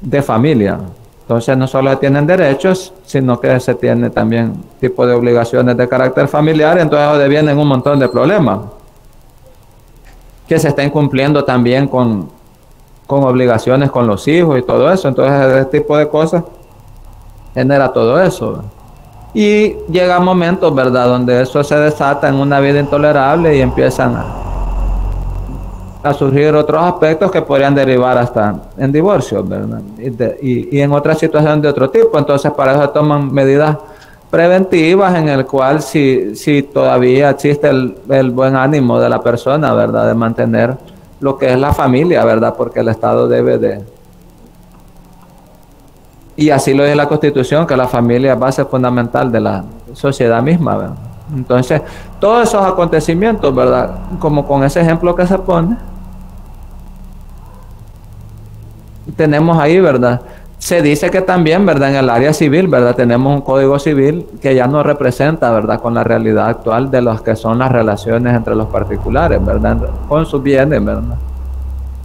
de familia. Entonces no solo tienen derechos, sino que se tiene también tipo de obligaciones de carácter familiar, entonces devienen un montón de problemas que se estén cumpliendo también con obligaciones con los hijos y todo eso. Entonces ese tipo de cosas genera todo eso, ¿verdad? Y llega momentos, ¿verdad?, donde eso se desata en una vida intolerable y empiezan a surgir otros aspectos que podrían derivar hasta en divorcios, ¿verdad?, y en otras situaciones de otro tipo. Entonces para eso se toman medidas preventivas en el cual si todavía existe el buen ánimo de la persona, ¿verdad?, de mantener lo que es la familia, ¿verdad?, porque el Estado debe de, y así lo dice la Constitución, que la familia es base fundamental de la sociedad misma, ¿verdad? Entonces, todos esos acontecimientos, ¿verdad?, como con ese ejemplo que se pone, tenemos ahí, ¿verdad?, Se dice que también, ¿verdad? En el área civil, ¿verdad? Tenemos un código civil que ya no representa, ¿verdad? Con la realidad actual de lo que son las relaciones entre los particulares, ¿verdad? Con sus bienes, ¿verdad?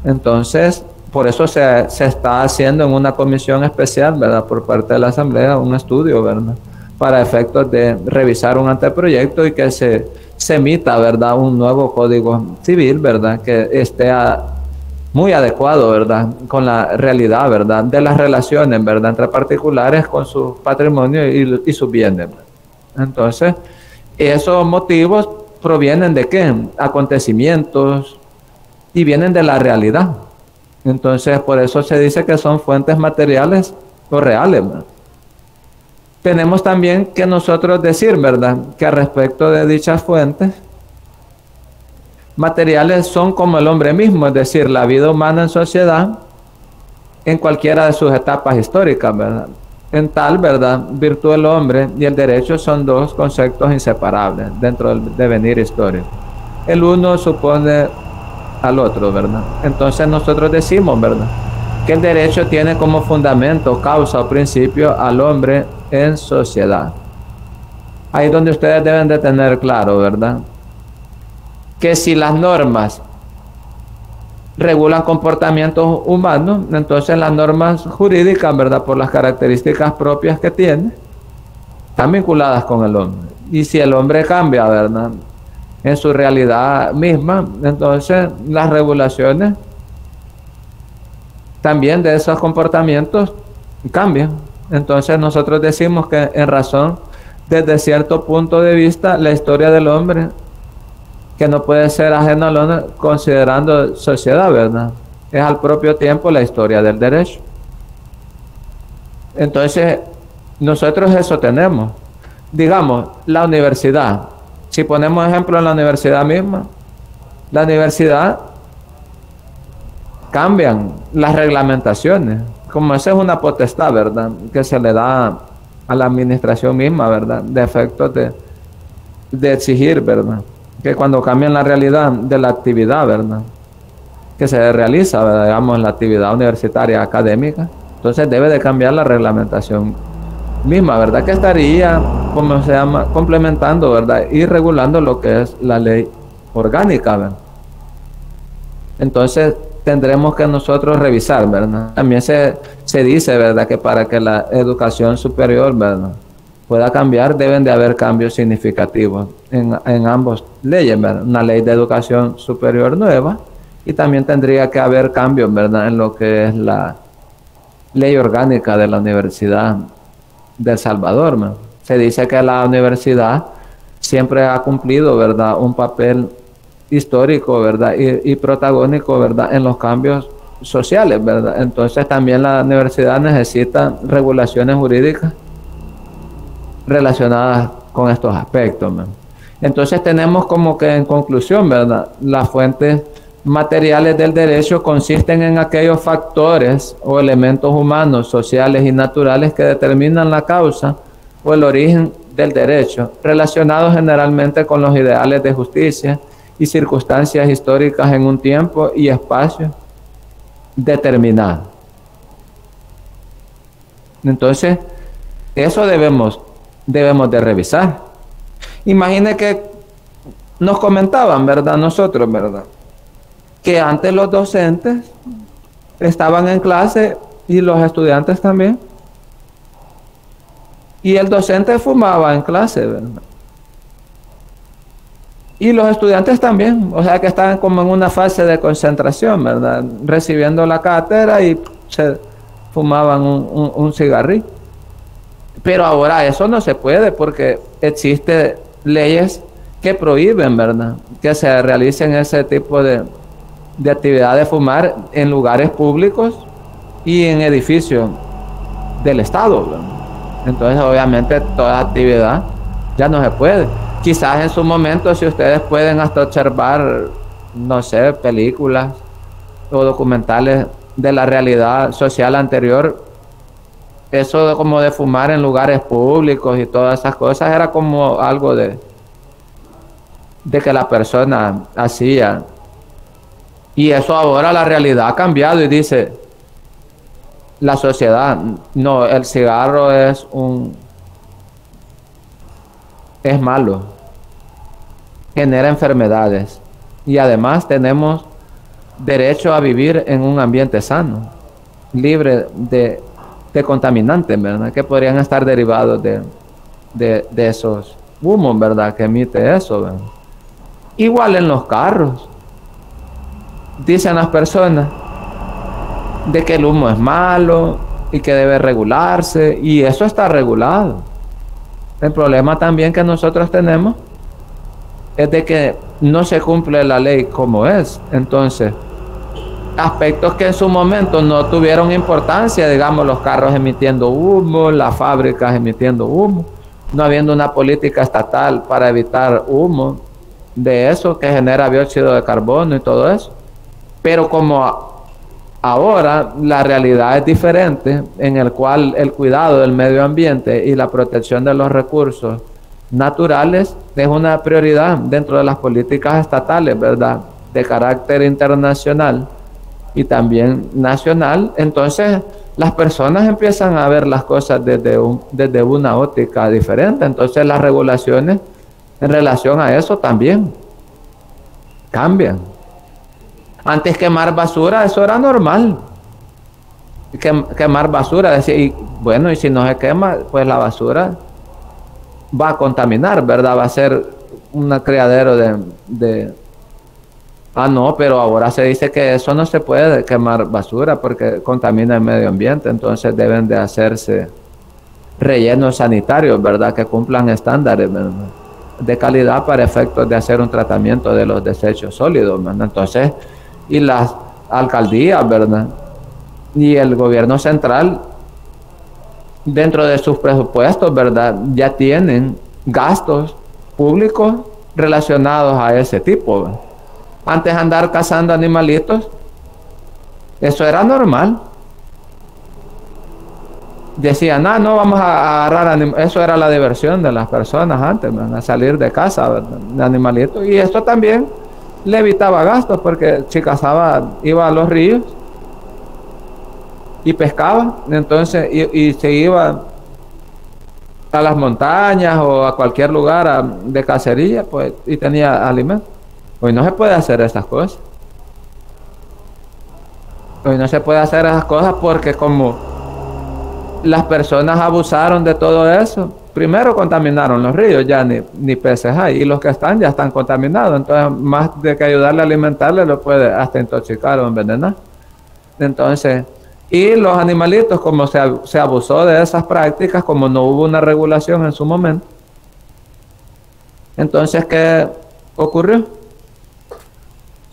Entonces, por eso se está haciendo en una comisión especial, ¿verdad? Por parte de la Asamblea, un estudio, ¿verdad? Para efectos de revisar un anteproyecto y que se emita, ¿verdad? Un nuevo código civil, ¿verdad? Que esté muy adecuado, ¿verdad? Con la realidad, ¿verdad? De las relaciones, ¿verdad? Entre particulares con su patrimonio y sus bienes. Entonces, esos motivos provienen de qué? Acontecimientos y vienen de la realidad. Entonces, por eso se dice que son fuentes materiales o reales, ¿verdad? Tenemos también que nosotros decir, ¿verdad? Que al respecto de dichas fuentes materiales son como el hombre mismo, es decir, la vida humana en sociedad en cualquiera de sus etapas históricas, ¿verdad? En tal, ¿verdad? Virtud del hombre y el derecho son dos conceptos inseparables dentro del devenir histórico. El uno supone al otro, ¿verdad? Entonces nosotros decimos, ¿verdad? Que el derecho tiene como fundamento, causa o principio al hombre en sociedad. Ahí es donde ustedes deben de tener claro, ¿verdad? Que si las normas regulan comportamientos humanos, entonces las normas jurídicas, ¿verdad? Por las características propias que tiene, están vinculadas con el hombre. Y si el hombre cambia, ¿verdad? En su realidad misma, entonces las regulaciones también de esos comportamientos cambian. Entonces nosotros decimos que en razón, desde cierto punto de vista, la historia del hombre, que no puede ser ajeno al hombre considerando sociedad, ¿verdad? Es al propio tiempo la historia del derecho. Entonces, nosotros eso tenemos. Digamos, la universidad. Si ponemos ejemplo en la universidad misma, la universidad cambian las reglamentaciones. Como esa es una potestad, ¿verdad? Que se le da a la administración misma, ¿verdad? De efectos de exigir, ¿verdad? Que cuando cambian la realidad de la actividad, ¿verdad? Que se realiza, ¿verdad? Digamos, la actividad universitaria académica, entonces debe de cambiar la reglamentación misma, ¿verdad? Que estaría, como se llama, complementando, ¿verdad? Y regulando lo que es la ley orgánica, ¿verdad? Entonces tendremos que nosotros revisar, ¿verdad? También se dice, ¿verdad? Que para que la educación superior, ¿verdad? Pueda cambiar, deben de haber cambios significativos en ambas leyes, ¿verdad? Una ley de educación superior nueva y también tendría que haber cambios, ¿verdad? En lo que es la ley orgánica de la Universidad de El Salvador, ¿verdad? Se dice que la universidad siempre ha cumplido, ¿verdad? Un papel histórico, ¿verdad? Y protagónico, ¿verdad? En los cambios sociales, ¿verdad? Entonces también la universidad necesita regulaciones jurídicas relacionadas con estos aspectos, ¿verdad? Entonces tenemos como que en conclusión, ¿verdad? Las fuentes materiales del derecho consisten en aquellos factores o elementos humanos, sociales y naturales que determinan la causa o el origen del derecho, relacionados generalmente con los ideales de justicia y circunstancias históricas en un tiempo y espacio determinado. Entonces, eso debemos de revisar. Imagine que nos comentaban, ¿verdad? Nosotros, ¿verdad? Que antes los docentes estaban en clase y los estudiantes también. Y el docente fumaba en clase, ¿verdad? Y los estudiantes también, o sea que estaban como en una fase de concentración, ¿verdad? Recibiendo la cátedra y se fumaban un cigarrillo. Pero ahora eso no se puede porque existen leyes que prohíben, ¿verdad? Que se realicen ese tipo de actividad de fumar en lugares públicos y en edificios del Estado, ¿verdad? Entonces obviamente toda actividad ya no se puede. Quizás en su momento, si ustedes pueden hasta observar, no sé, películas o documentales de la realidad social anterior, eso como de fumar en lugares públicos y todas esas cosas era como algo de que la persona hacía. Y eso ahora la realidad ha cambiado y dice, la sociedad, no, el cigarro es malo, genera enfermedades y además tenemos derecho a vivir en un ambiente sano, libre de contaminantes, ¿verdad? Que podrían estar derivados de esos humos, ¿verdad? Que emite eso, ¿verdad? Igual en los carros. Dicen las personas de que el humo es malo y que debe regularse, y eso está regulado. El problema también que nosotros tenemos es de que no se cumple la ley como es. Entonces, aspectos que en su momento no tuvieron importancia, digamos los carros emitiendo humo, las fábricas emitiendo humo, no habiendo una política estatal para evitar humo de eso que genera dióxido de carbono y todo eso. Pero como ahora la realidad es diferente, en el cual el cuidado del medio ambiente y la protección de los recursos naturales es una prioridad dentro de las políticas estatales, ¿verdad? De carácter internacional y también nacional. Entonces las personas empiezan a ver las cosas desde una óptica diferente. Entonces las regulaciones en relación a eso también cambian. Antes quemar basura, eso era normal. Quemar basura, decir, y bueno, y si no se quema, pues la basura va a contaminar, ¿verdad? Va a ser un criadero no, pero ahora se dice que eso no se puede quemar basura porque contamina el medio ambiente. Entonces deben de hacerse rellenos sanitarios, ¿verdad? Que cumplan estándares, ¿verdad?, de calidad para efectos de hacer un tratamiento de los desechos sólidos, ¿verdad? Entonces, y las alcaldías, ¿verdad?, y el gobierno central, dentro de sus presupuestos, ¿verdad?, ya tienen gastos públicos relacionados a ese tipo, ¿verdad? Antes andar cazando animalitos, eso era normal. Decían, no vamos a agarrar animales. Eso era la diversión de las personas antes, ¿verdad?, salir de casa, ¿verdad?, de animalitos. Y esto también le evitaba gastos, porque si cazaba, iba a los ríos y pescaba. Entonces, y se iba a las montañas o a cualquier lugar de cacería, pues, y tenía alimento. Hoy no se puede hacer esas cosas. Hoy no se puede hacer esas cosas porque como las personas abusaron de todo eso, primero contaminaron los ríos, ya ni peces hay, y los que están ya están contaminados. Entonces, más de que ayudarle a alimentarle, lo puede hasta intoxicar o envenenar. Entonces, y los animalitos, como se abusó de esas prácticas, como no hubo una regulación en su momento, entonces, ¿qué ocurrió?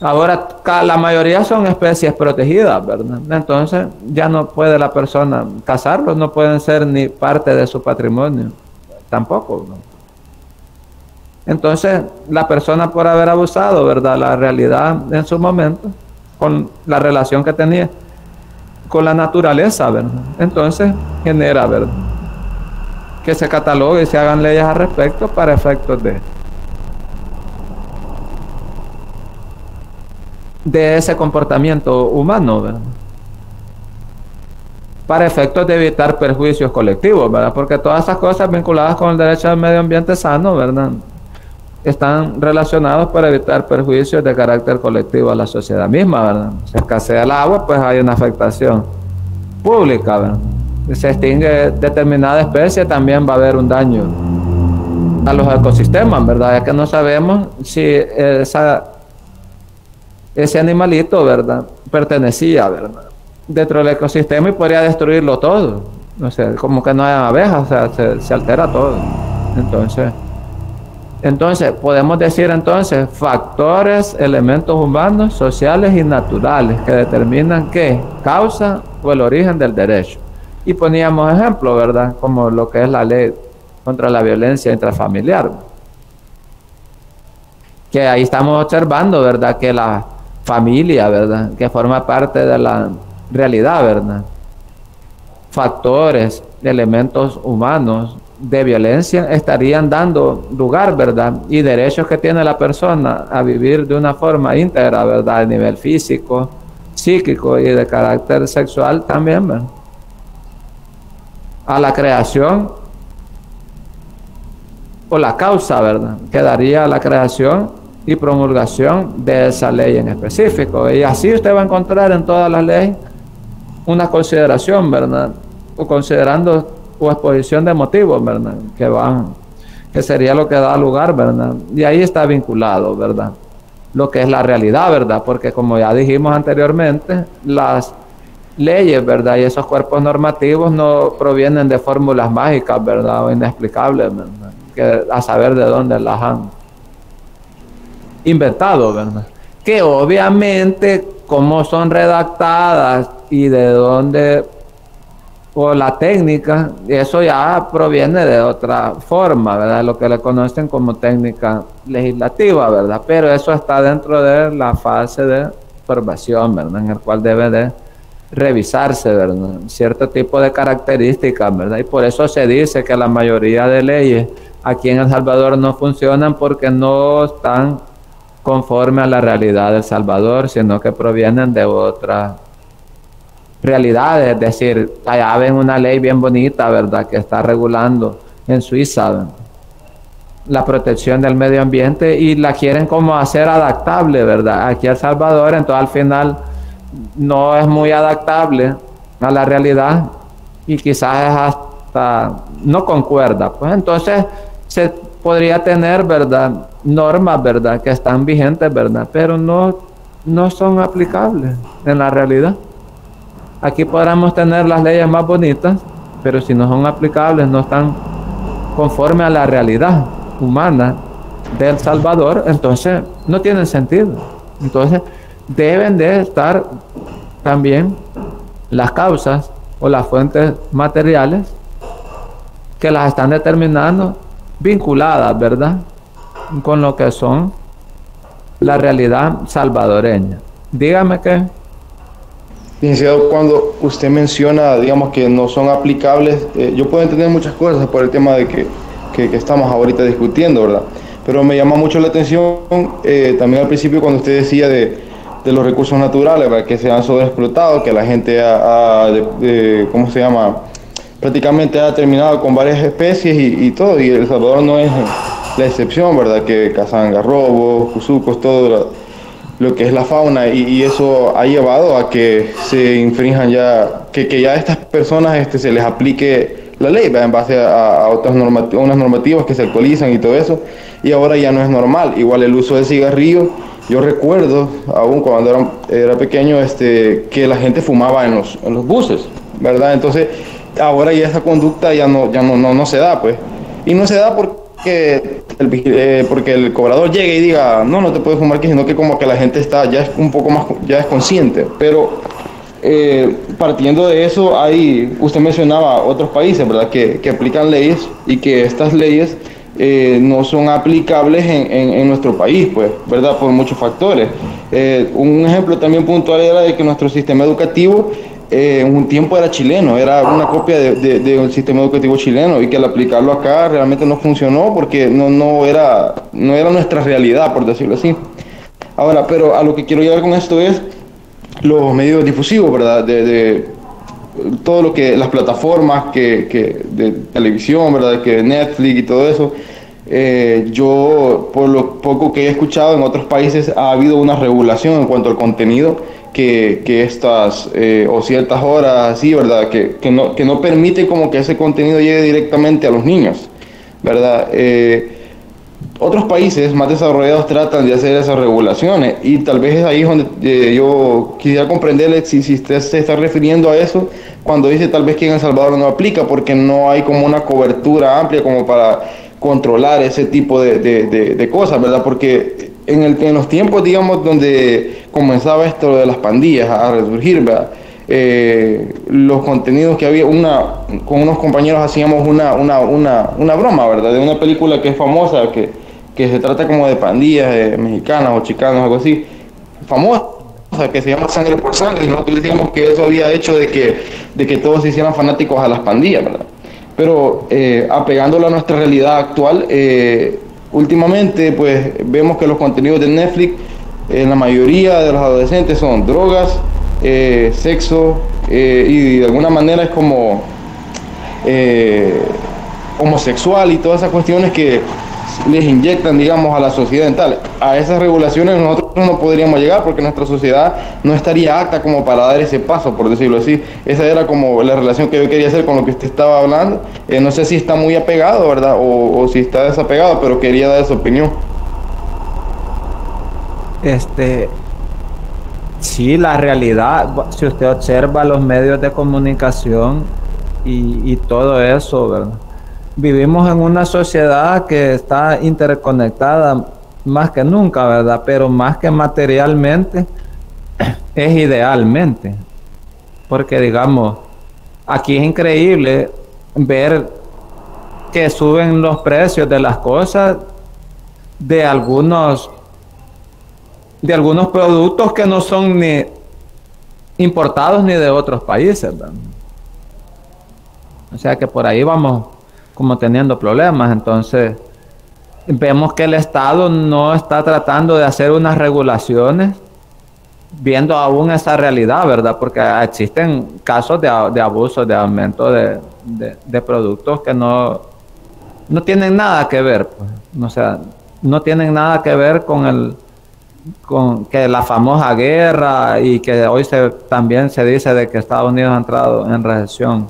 Ahora la mayoría son especies protegidas, ¿verdad? Entonces ya no puede la persona cazarlos, no pueden ser ni parte de su patrimonio, tampoco, ¿no? Entonces la persona, por haber abusado, ¿verdad?, la realidad en su momento, con la relación que tenía con la naturaleza, ¿verdad?, entonces genera, ¿verdad?, que se catalogue y se hagan leyes al respecto para efectos de ese comportamiento humano, ¿verdad?, para efectos de evitar perjuicios colectivos, ¿verdad?, porque todas esas cosas vinculadas con el derecho al medio ambiente sano, ¿verdad?, están relacionados para evitar perjuicios de carácter colectivo a la sociedad misma, ¿verdad? Si escasea el agua, pues hay una afectación pública, ¿verdad? Si se extingue determinada especie, también va a haber un daño a los ecosistemas, ¿verdad? Es que no sabemos si ese animalito, ¿verdad?, pertenecía, ¿verdad?, dentro del ecosistema y podría destruirlo todo. O sea, como que no hay abejas, o sea, se altera todo. Entonces, podemos decir entonces factores, elementos humanos, sociales y naturales que determinan qué causa o el origen del derecho. Y poníamos ejemplos, ¿verdad?, como lo que es la ley contra la violencia intrafamiliar, que ahí estamos observando, ¿verdad?, que la familia, ¿verdad?, que forma parte de la realidad, ¿verdad?, factores, elementos humanos de violencia estarían dando lugar, ¿verdad?, y derechos que tiene la persona a vivir de una forma íntegra, ¿verdad?, a nivel físico, psíquico y de carácter sexual también, ¿verdad?, a la creación, o la causa, ¿verdad?, que daría la creación y promulgación de esa ley en específico. Y así usted va a encontrar en todas las leyes una consideración, ¿verdad?, o considerando o exposición de motivos, ¿verdad?, que sería lo que da lugar, ¿verdad? Y ahí está vinculado, ¿verdad?, lo que es la realidad, ¿verdad? Porque como ya dijimos anteriormente, las leyes, ¿verdad?, y esos cuerpos normativos no provienen de fórmulas mágicas, ¿verdad?, o inexplicables, ¿verdad?, que a saber de dónde las han inventado, ¿verdad? Que obviamente cómo son redactadas y de dónde, o la técnica, eso ya proviene de otra forma, ¿verdad?, lo que le conocen como técnica legislativa, ¿verdad? Pero eso está dentro de la fase de observación, ¿verdad?, en el cual debe de revisarse, ¿verdad?, cierto tipo de características, ¿verdad? Y por eso se dice que la mayoría de leyes aquí en El Salvador no funcionan porque no están conforme a la realidad del Salvador, sino que provienen de otras realidades. Es decir, allá ven una ley bien bonita, ¿verdad?, que está regulando en Suiza, ¿verdad?, la protección del medio ambiente, y la quieren como hacer adaptable, ¿verdad?, aquí El Salvador. Entonces al final no es muy adaptable a la realidad y quizás es hasta no concuerda. Pues entonces se podría tener, ¿verdad?, normas, ¿verdad?, que están vigentes, ¿verdad?, pero no son aplicables en la realidad. Aquí podríamos tener las leyes más bonitas, pero si no son aplicables, no están conforme a la realidad humana de El Salvador, entonces no tienen sentido. Entonces deben de estar también las causas o las fuentes materiales que las están determinando vinculadas, ¿verdad?, con lo que son la realidad salvadoreña. Dígame qué. Licenciado, cuando usted menciona, digamos, que no son aplicables, yo puedo entender muchas cosas por el tema de que estamos ahorita discutiendo, ¿verdad? Pero me llama mucho la atención también al principio cuando usted decía de los recursos naturales, ¿verdad?, que se han sobreexplotado, que la gente ¿cómo se llama?, prácticamente ha terminado con varias especies y todo, y El Salvador no es la excepción, ¿verdad?, que cazan garrobos, cuzucos, todo lo que es la fauna, y eso ha llevado a que se infrinjan ya, que ya a estas personas se les aplique la ley, ¿verdad?, en base a unas normativas que se actualizan y todo eso, y ahora ya no es normal. Igual el uso del cigarrillo, yo recuerdo, aún cuando era pequeño, que la gente fumaba en los buses, ¿verdad? Entonces ahora ya esa conducta ya no se da, pues, y no se da porque el cobrador llegue y diga no te puedes fumar aquí, sino que como que la gente ya es un poco más, ya es consciente. Pero partiendo de eso, usted mencionaba otros países, ¿verdad?, que aplican leyes y que estas leyes no son aplicables en nuestro país, pues, ¿verdad?, por muchos factores. Un ejemplo también puntual era de que nuestro sistema educativo en un tiempo era chileno, era una copia de un sistema educativo chileno, y que al aplicarlo acá realmente no funcionó porque no era nuestra realidad, por decirlo así. Ahora, pero a lo que quiero llegar con esto es los medios difusivos, ¿verdad?, de todo lo que las plataformas de televisión, ¿verdad?, que Netflix y todo eso. Yo, por lo poco que he escuchado, en otros países ha habido una regulación en cuanto al contenido que estas o ciertas horas así, ¿verdad?, que no permite como que ese contenido llegue directamente a los niños, ¿verdad? Otros países más desarrollados tratan de hacer esas regulaciones, y tal vez es ahí donde yo quisiera comprenderle si usted se está refiriendo a eso cuando dice tal vez que en El Salvador no aplica porque no hay como una cobertura amplia como para controlar ese tipo de cosas, ¿verdad? Porque en los tiempos, digamos, donde comenzaba esto de las pandillas a resurgir, ¿verdad?, los contenidos que había, con unos compañeros hacíamos una broma, ¿verdad?, de una película que es famosa, que se trata como de pandillas mexicanas o chicanas, algo así, famosa, que se llama Sangre por Sangre, y nosotros decíamos que eso había hecho de que todos se hicieran fanáticos a las pandillas, ¿verdad? Pero apegándolo a nuestra realidad actual, últimamente pues vemos que los contenidos de Netflix en la mayoría de los adolescentes son drogas, sexo, y de alguna manera es como homosexual y todas esas cuestiones que les inyectan, digamos, a la sociedad en tal. A esas regulaciones nosotros no podríamos llegar porque nuestra sociedad no estaría apta como para dar ese paso, por decirlo así. Esa era como la relación que yo quería hacer con lo que usted estaba hablando. No sé si está muy apegado, ¿verdad? O si está desapegado, pero quería dar esa opinión. Sí, la realidad, si usted observa los medios de comunicación y todo eso, ¿verdad? Vivimos en una sociedad que está interconectada más que nunca, ¿verdad? Pero más que materialmente, es idealmente. Porque, digamos, aquí es increíble ver que suben los precios de las cosas de algunos productos que no son ni importados ni de otros países, ¿verdad? O sea que por ahí vamos como teniendo problemas. Entonces vemos que el Estado no está tratando de hacer unas regulaciones viendo aún esa realidad, ¿verdad? Porque existen casos de abuso, de aumento de productos que no tienen nada que ver, pues. O sea, no tienen nada que ver con que la famosa guerra, y que hoy también se dice de que Estados Unidos ha entrado en recesión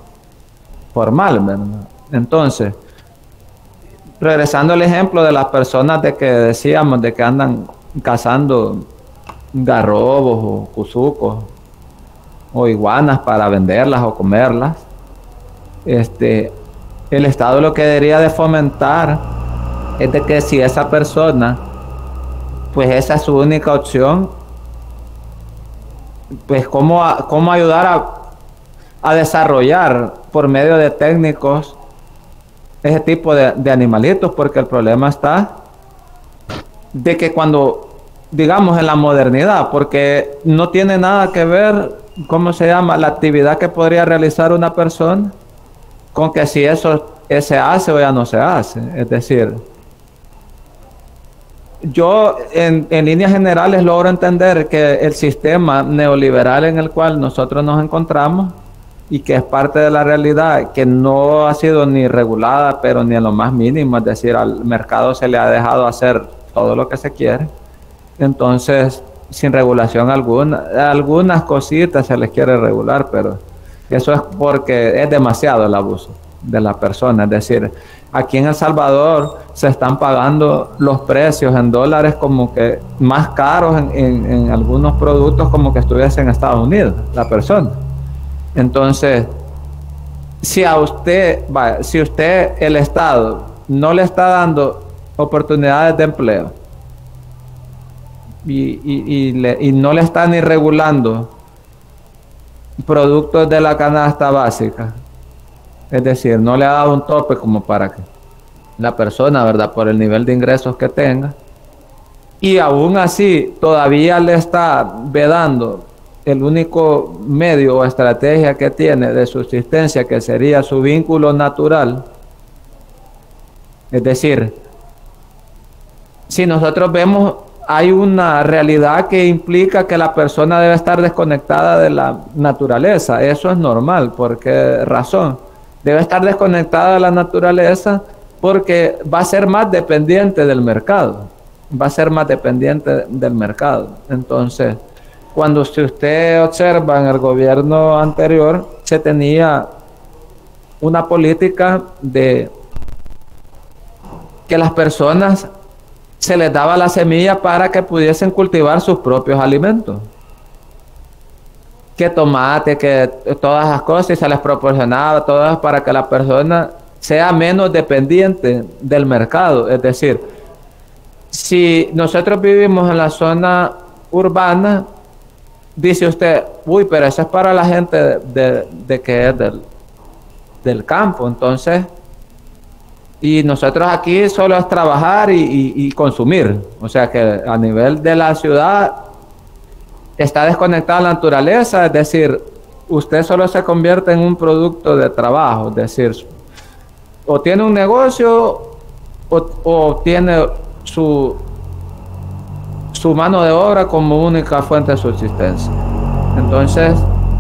formal, ¿verdad? Entonces, regresando al ejemplo de las personas de que decíamos de que andan cazando garrobos o cuzucos o iguanas para venderlas o comerlas, el Estado lo que debería de fomentar es de que si esa persona, pues esa es su única opción, pues cómo ayudar a desarrollar por medio de técnicos ese tipo de animalitos, porque el problema está de que cuando, digamos, en la modernidad, porque no tiene nada que ver, ¿cómo se llama?, la actividad que podría realizar una persona con que si eso se hace o ya no se hace. Es decir, yo en líneas generales logro entender que el sistema neoliberal en el cual nosotros nos encontramos, y que es parte de la realidad, que no ha sido ni regulada, pero ni en lo más mínimo, es decir, al mercado se le ha dejado hacer todo lo que se quiere. Entonces, sin regulación alguna, algunas cositas se les quiere regular, pero eso es porque es demasiado el abuso de la persona. Es decir, aquí en El Salvador se están pagando los precios en dólares como que más caros en algunos productos, como que estuviese en Estados Unidos la persona. Entonces, si usted, el Estado, no le está dando oportunidades de empleo y no le está ni regulando productos de la canasta básica, es decir, no le ha dado un tope como para que la persona, ¿verdad?, por el nivel de ingresos que tenga, y aún así todavía le está vedando el único medio o estrategia que tiene de subsistencia, que sería su vínculo natural. Es decir, si nosotros vemos, hay una realidad que implica que la persona debe estar desconectada de la naturaleza. Eso es normal. ¿Por qué razón? Debe estar desconectada de la naturaleza porque va a ser más dependiente del mercado. Va a ser más dependiente del mercado. Entonces, cuando si usted observa en el gobierno anterior, se tenía una política de que las personas se les daba la semilla para que pudiesen cultivar sus propios alimentos. Que tomate, que todas las cosas, y se les proporcionaba todas para que la persona sea menos dependiente del mercado. Es decir, si nosotros vivimos en la zona urbana, dice usted, uy, pero eso es para la gente de que es del campo. Entonces, y nosotros aquí solo es trabajar y consumir. O sea que a nivel de la ciudad está desconectada la naturaleza. Es decir, usted solo se convierte en un producto de trabajo. Es decir, o tiene un negocio o tiene su mano de obra como única fuente de subsistencia. Entonces,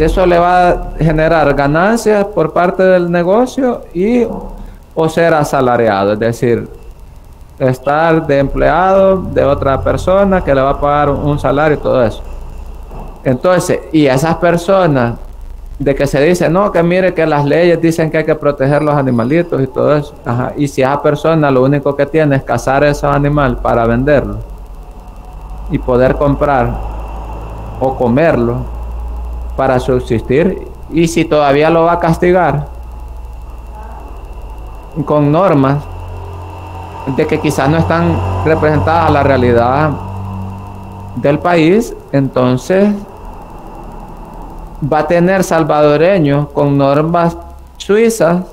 eso le va a generar ganancias por parte del negocio o ser asalariado, es decir, estar de empleado de otra persona que le va a pagar un salario y todo eso. Entonces, y esas personas de que se dice, no, que mire que las leyes dicen que hay que proteger los animalitos y todo eso. Ajá. Y si esa persona lo único que tiene es cazar esos animales para venderlo y poder comprar o comerlo para subsistir, y si todavía lo va a castigar con normas de que quizás no están representadas a la realidad del país, entonces va a tener salvadoreños con normas suizas,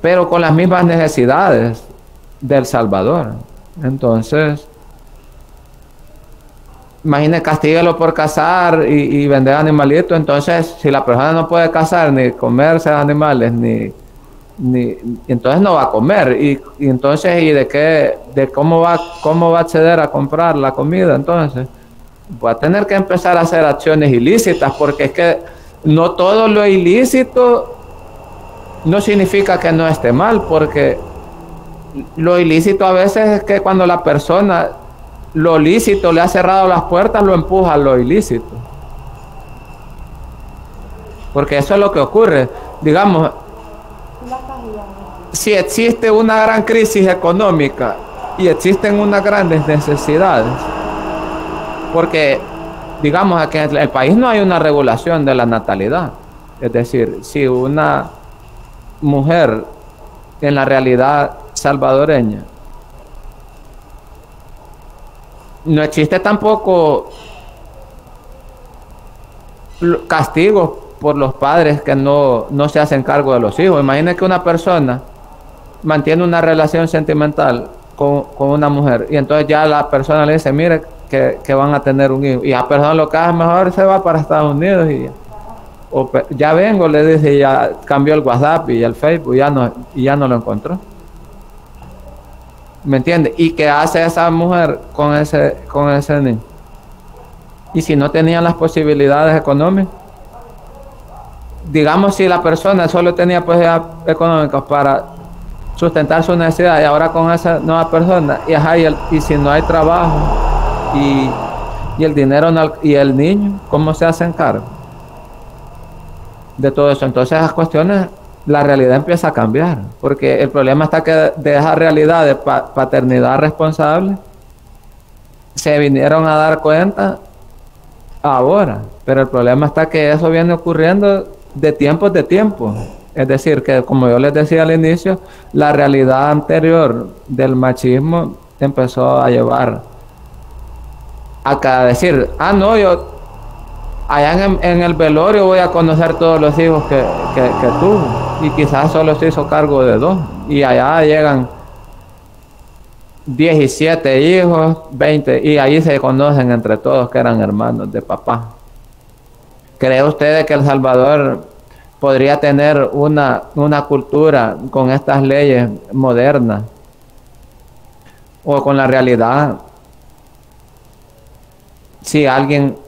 pero con las mismas necesidades del Salvador. Entonces, imagine, castíguelo por cazar y vender animalitos. Entonces, si la persona no puede cazar ni comerse animales, entonces no va a comer. Y entonces, ¿y cómo va a acceder a comprar la comida? Entonces va a tener que empezar a hacer acciones ilícitas, porque es que no todo lo ilícito no significa que no esté mal, porque lo ilícito a veces es que cuando la persona lo lícito le ha cerrado las puertas, lo empuja a lo ilícito, porque eso es lo que ocurre. Digamos, si existe una gran crisis económica y existen unas grandes necesidades, porque digamos que en el país no hay una regulación de la natalidad, es decir, si una mujer en la realidad salvadoreña no existe tampoco castigos por los padres que no se hacen cargo de los hijos. Imagina que una persona mantiene una relación sentimental con una mujer y entonces ya la persona le dice, mire que van a tener un hijo, y la persona lo que hace, mejor se va para Estados Unidos ya vengo, le dice, ya cambió el WhatsApp y el Facebook, y ya no lo encontró. ¿Me entiende? ¿Y qué hace esa mujer con ese niño? Y si no tenía las posibilidades económicas, digamos, si la persona solo tenía posibilidades económicas para sustentar su necesidad, y ahora con esa nueva persona, y si no hay trabajo y el dinero y el niño, ¿cómo se hacen cargo de todo eso? Entonces esas cuestiones, la realidad empieza a cambiar, porque el problema está que de esa realidad de paternidad responsable se vinieron a dar cuenta ahora, pero el problema está que eso viene ocurriendo de tiempo. Es decir, que como yo les decía al inicio, la realidad anterior del machismo empezó a llevar a decir, no, yo allá en el velorio voy a conocer todos los hijos que tuvo, y quizás solo se hizo cargo de 2, y allá llegan 17 hijos, 20, y ahí se conocen entre todos que eran hermanos de papá. ¿Cree usted que El Salvador podría tener una cultura con estas leyes modernas o con la realidad si a alguien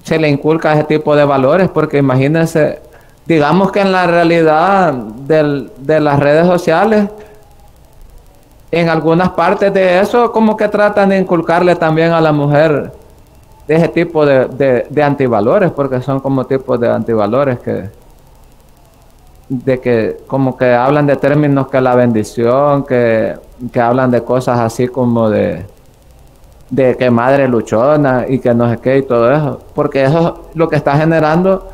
se le inculca ese tipo de valores? Porque imagínense, digamos que en la realidad de las redes sociales, en algunas partes de eso como que tratan de inculcarle también a la mujer ese tipo de antivalores, porque son como tipos de antivalores que como que hablan de términos que la bendición, que hablan de cosas así como de que madre luchona y que no sé qué y todo eso, porque eso lo que está generando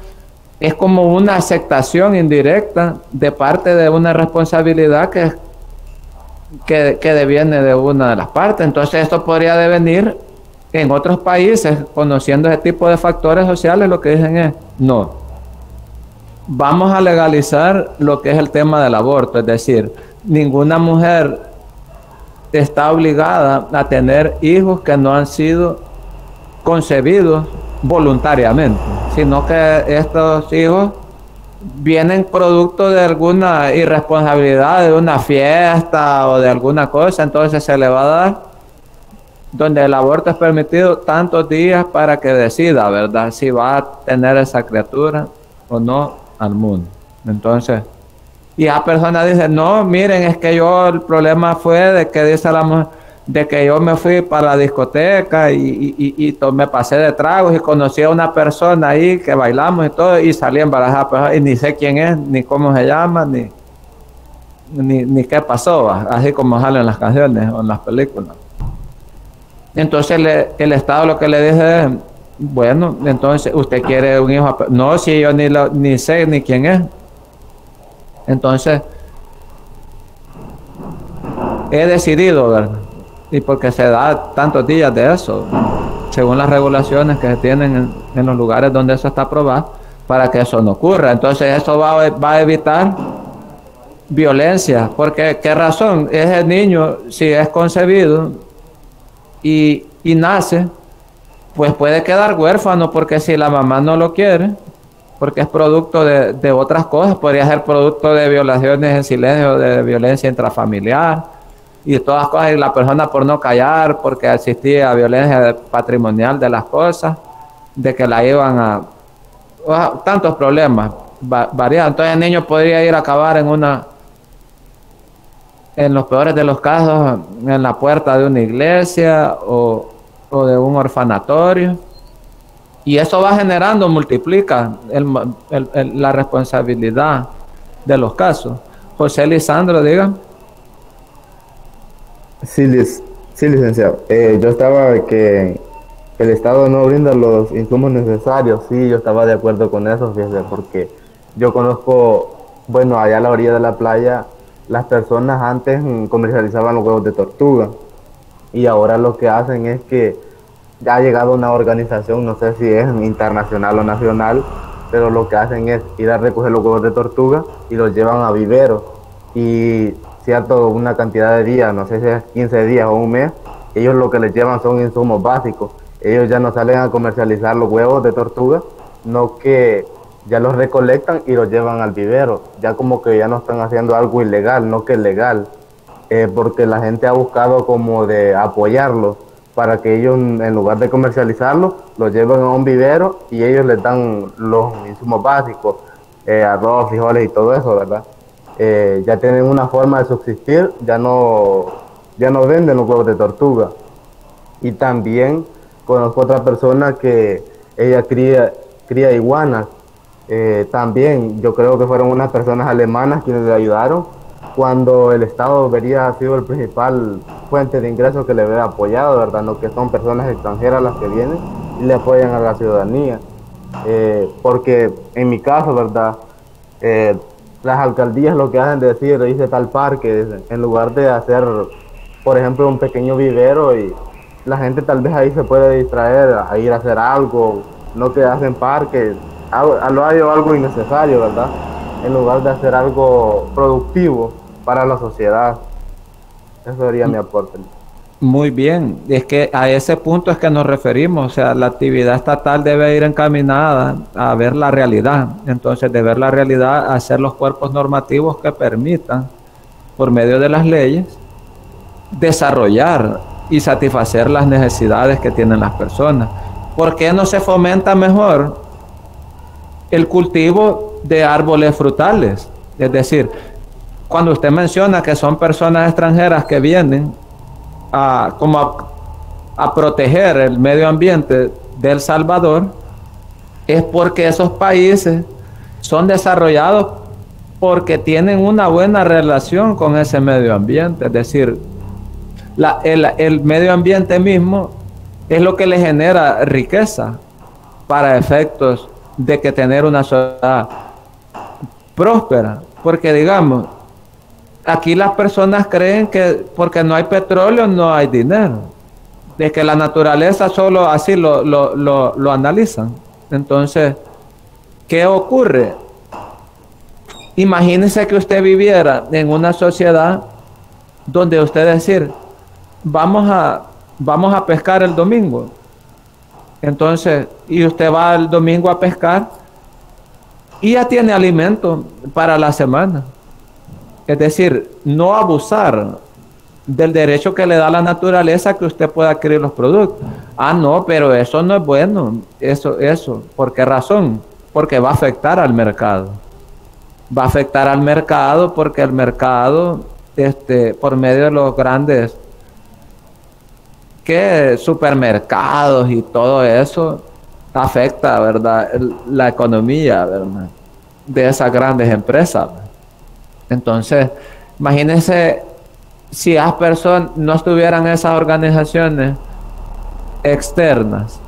es como una aceptación indirecta de parte de una responsabilidad que deviene de una de las partes. Entonces esto podría devenir en otros países, conociendo ese tipo de factores sociales, lo que dicen es, no, vamos a legalizar lo que es el tema del aborto, es decir, ninguna mujer está obligada a tener hijos que no han sido concebidos voluntariamente, sino que estos hijos vienen producto de alguna irresponsabilidad, de una fiesta o de alguna cosa, entonces se le va a dar donde el aborto es permitido tantos días para que decida, ¿verdad? Si va a tener esa criatura o no al mundo. Entonces, y a personas dicen, no, miren, es que yo, el problema fue de que dice la mujer, de que yo me fui para la discoteca y me pasé de tragos y conocí a una persona ahí que bailamos y todo y salí embarazada, pues, y ni sé quién es, ni cómo se llama, ni qué pasó, ¿va? Así como salen en las canciones o en las películas. Entonces el Estado lo que le dice es, bueno, entonces usted quiere un hijo, no, si yo ni sé ni quién es. Entonces he decidido, ¿verdad? Y porque se da tantos días de eso, según las regulaciones que se tienen en los lugares donde eso está aprobado, para que eso no ocurra. Entonces eso va a evitar violencia, porque ¿qué razón? Ese niño, si es concebido y nace, pues puede quedar huérfano, porque si la mamá no lo quiere, porque es producto de otras cosas, podría ser producto de violaciones en silencio, de violencia intrafamiliar y todas cosas, y la persona por no callar, porque existía violencia patrimonial de las cosas, de que la iban tantos problemas variados. Entonces el niño podría ir a acabar en los peores de los casos, en la puerta de una iglesia o de un orfanatorio. Y eso va generando, multiplica la responsabilidad de los casos. José Lisandro, diga. Sí, licenciado. Yo estaba que el Estado no brinda los insumos necesarios. Sí, yo estaba de acuerdo con eso, fíjese, porque yo conozco, bueno, allá a la orilla de la playa, las personas antes comercializaban los huevos de tortuga y ahora lo que hacen es que ya ha llegado una organización, no sé si es internacional o nacional, pero lo que hacen es ir a recoger los huevos de tortuga y los llevan a viveros y cierto, una cantidad de días, no sé si es 15 días o un mes, ellos lo que les llevan son insumos básicos. Ellos ya no salen a comercializar los huevos de tortuga, no que ya los recolectan y los llevan al vivero. Ya como que ya no están haciendo algo ilegal, no que es legal, porque la gente ha buscado como de apoyarlos para que ellos, en lugar de comercializarlos, los lleven a un vivero y ellos les dan los insumos básicos, arroz, frijoles y todo eso, ¿verdad? Ya tienen una forma de subsistir, ya no venden los huevos de tortuga. Y también conozco otra persona que ella cría iguanas. También yo creo que fueron unas personas alemanas quienes le ayudaron cuando el Estado debería sido el principal fuente de ingresos que le hubiera apoyado, ¿verdad? No que son personas extranjeras las que vienen y le apoyan a la ciudadanía. Porque en mi caso, ¿verdad? Las alcaldías lo que hacen es decir, dice tal parque, en lugar de hacer, por ejemplo, un pequeño vivero y la gente tal vez ahí se puede distraer a ir a hacer algo, no que hacen parques, lo hay algo innecesario, ¿verdad? En lugar de hacer algo productivo para la sociedad. Eso sería mi aporte. Muy bien, es que a ese punto es que nos referimos, o sea, la actividad estatal debe ir encaminada a ver la realidad, entonces de ver la realidad, hacer los cuerpos normativos que permitan, por medio de las leyes, desarrollar y satisfacer las necesidades que tienen las personas. ¿Por qué no se fomenta mejor el cultivo de árboles frutales? Es decir, cuando usted menciona que son personas extranjeras que vienen a proteger el medio ambiente de El Salvador, es porque esos países son desarrollados porque tienen una buena relación con ese medio ambiente. Es decir, el medio ambiente mismo es lo que le genera riqueza para efectos de que tener una sociedad próspera. Porque digamos, aquí las personas creen que porque no hay petróleo no hay dinero, de que la naturaleza solo así lo analizan. Entonces, ¿qué ocurre? Imagínese que usted viviera en una sociedad donde usted decir, vamos a pescar el domingo. Entonces, y usted va el domingo a pescar y ya tiene alimento para la semana. Es decir, no abusar del derecho que le da la naturaleza que usted pueda adquirir los productos. Ah, no, pero eso no es bueno. Eso. ¿Por qué razón? Porque va a afectar al mercado. Va a afectar al mercado porque el mercado, por medio de los grandes supermercados y todo eso, afecta, ¿verdad?, la economía, ¿verdad?, de esas grandes empresas. Entonces, imagínense si las personas no estuvieran esas organizaciones externas,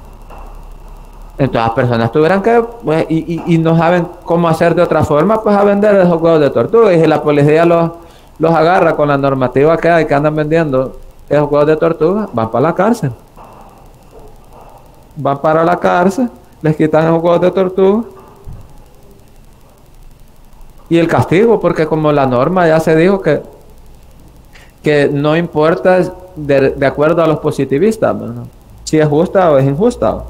entonces las personas tuvieran que, pues, y no saben cómo hacer de otra forma, pues a vender esos huevos de tortuga. Y si la policía los agarra con la normativa que hay, que andan vendiendo esos huevos de tortuga, van para la cárcel. Van para la cárcel, les quitan esos huevos de tortuga. Y el castigo, porque como la norma ya se dijo que no importa de acuerdo a los positivistas, ¿verdad?, si es justa o es injusta,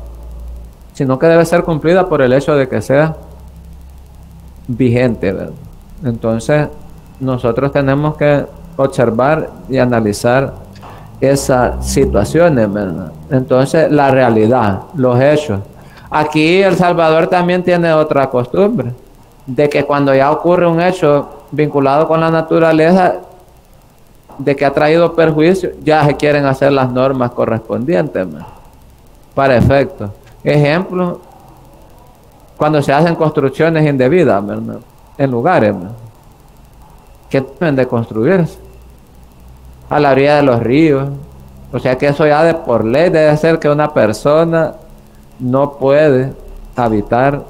sino que debe ser cumplida por el hecho de que sea vigente, ¿verdad? Entonces, nosotros tenemos que observar y analizar esas situaciones, ¿verdad? Entonces, la realidad, los hechos. Aquí El Salvador también tiene otra costumbre, de que cuando ya ocurre un hecho vinculado con la naturaleza, de que ha traído perjuicio, ya se quieren hacer las normas correspondientes, ¿verdad?, para efecto. Ejemplo, cuando se hacen construcciones indebidas, ¿verdad?, en lugares, ¿verdad?, que deben de construirse a la orilla de los ríos. O sea que eso ya de por ley debe ser que una persona no puede habitar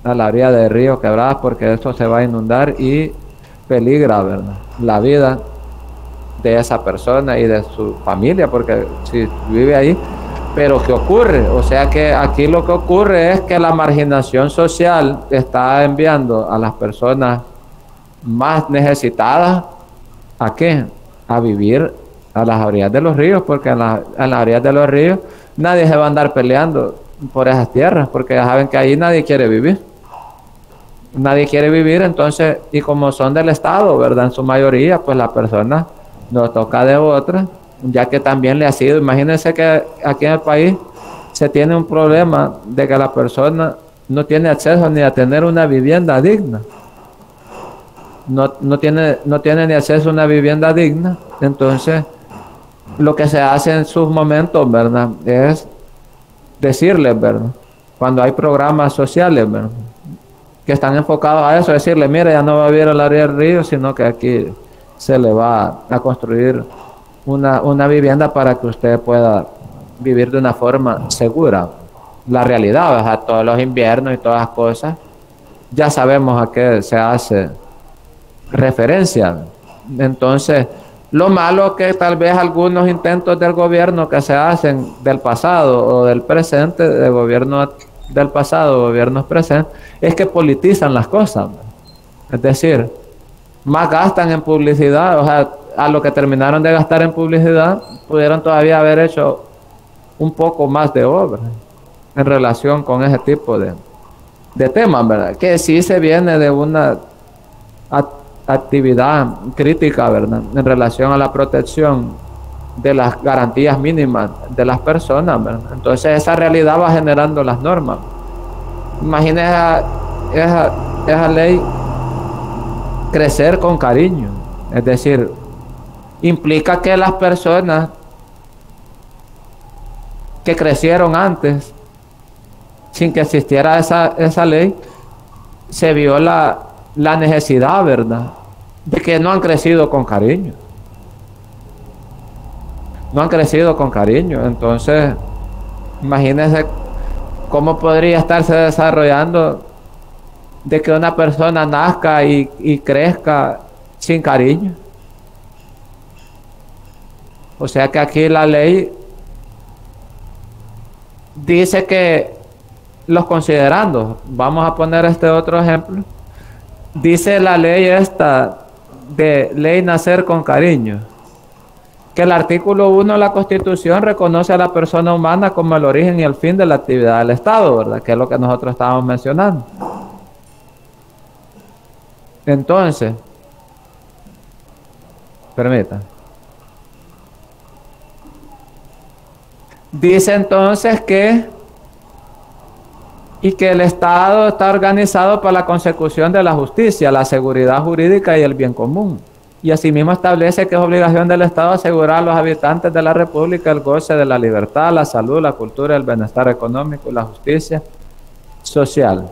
a la orilla de ríos, quebradas, porque eso se va a inundar y peligra, ¿verdad?, la vida de esa persona y de su familia, porque si vive ahí. Pero ¿qué ocurre? O sea que aquí lo que ocurre es que la marginación social está enviando a las personas más necesitadas, ¿a qué? A vivir a las orillas de los ríos, porque en las orillas de los ríos nadie se va a andar peleando por esas tierras, porque ya saben que ahí nadie quiere vivir. Nadie quiere vivir, entonces, y como son del Estado, ¿verdad?, en su mayoría, pues la persona no toca de otra, ya que también le ha sido. Imagínense que aquí en el país se tiene un problema de que la persona no tiene acceso ni a tener una vivienda digna. No tiene ni acceso a una vivienda digna. Entonces, lo que se hace en sus momentos, ¿verdad?, es decirles, ¿verdad?, cuando hay programas sociales, ¿verdad?, que están enfocados a eso, decirle, mire, ya no va a vivir a la orilla del río, sino que aquí se le va a construir una vivienda para que usted pueda vivir de una forma segura. La realidad, o sea, todos los inviernos y todas las cosas, ya sabemos a qué se hace referencia. Entonces, lo malo es que tal vez algunos intentos del gobierno que se hacen del pasado o del presente, del gobierno del pasado, gobiernos presentes, es que politizan las cosas. Es decir, más gastan en publicidad, o sea, a lo que terminaron de gastar en publicidad, pudieron todavía haber hecho un poco más de obra en relación con ese tipo de temas, ¿verdad? Que sí se viene de una actividad crítica, ¿verdad?, en relación a la protección de las garantías mínimas de las personas, ¿verdad? Entonces esa realidad va generando las normas. Imagínese esa ley crecer con cariño, es decir, implica que las personas que crecieron antes, sin que existiera esa ley, se vio la necesidad, ¿verdad?, de que no han crecido con cariño. No han crecido con cariño. Entonces, imagínense cómo podría estarse desarrollando de que una persona nazca y crezca sin cariño. O sea que aquí la ley dice que los considerandos, vamos a poner este otro ejemplo, dice la ley esta de ley nacer con cariño, que el artículo 1 de la Constitución reconoce a la persona humana como el origen y el fin de la actividad del Estado, ¿verdad?, que es lo que nosotros estábamos mencionando. Entonces, permita. Dice entonces que el Estado está organizado para la consecución de la justicia, la seguridad jurídica y el bien común. Y asimismo establece que es obligación del Estado asegurar a los habitantes de la República el goce de la libertad, la salud, la cultura, el bienestar económico y la justicia social.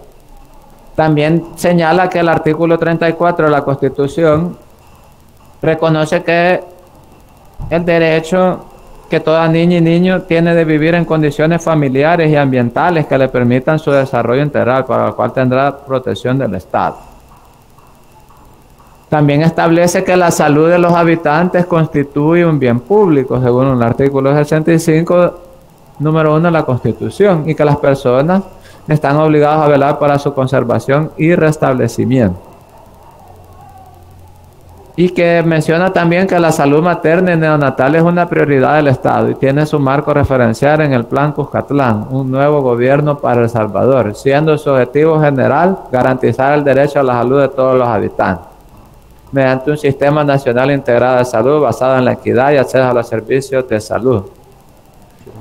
También señala que el artículo 34 de la Constitución reconoce que el derecho que toda niña y niño tiene de vivir en condiciones familiares y ambientales que le permitan su desarrollo integral, para lo cual tendrá protección del Estado. También establece que la salud de los habitantes constituye un bien público, según el artículo 65, número 1 de la Constitución, y que las personas están obligadas a velar para su conservación y restablecimiento. Y que menciona también que la salud materna y neonatal es una prioridad del Estado y tiene su marco referencial en el Plan Cuscatlán, un nuevo gobierno para El Salvador, siendo su objetivo general garantizar el derecho a la salud de todos los habitantes, mediante un sistema nacional integrado de salud basado en la equidad y acceso a los servicios de salud.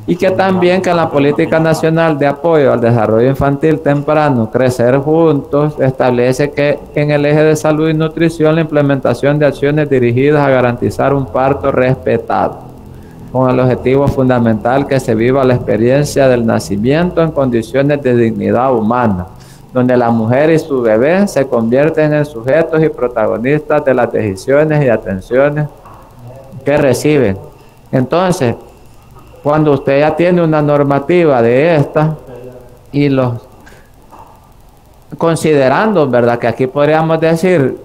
Y que también que la política nacional de apoyo al desarrollo infantil temprano, Crecer Juntos, establece que en el eje de salud y nutrición la implementación de acciones dirigidas a garantizar un parto respetado, con el objetivo fundamental que se viva la experiencia del nacimiento en condiciones de dignidad humana, donde la mujer y su bebé se convierten en sujetos y protagonistas de las decisiones y atenciones que reciben. Entonces, cuando usted ya tiene una normativa de esta y considerando, ¿verdad?, que aquí podríamos decir,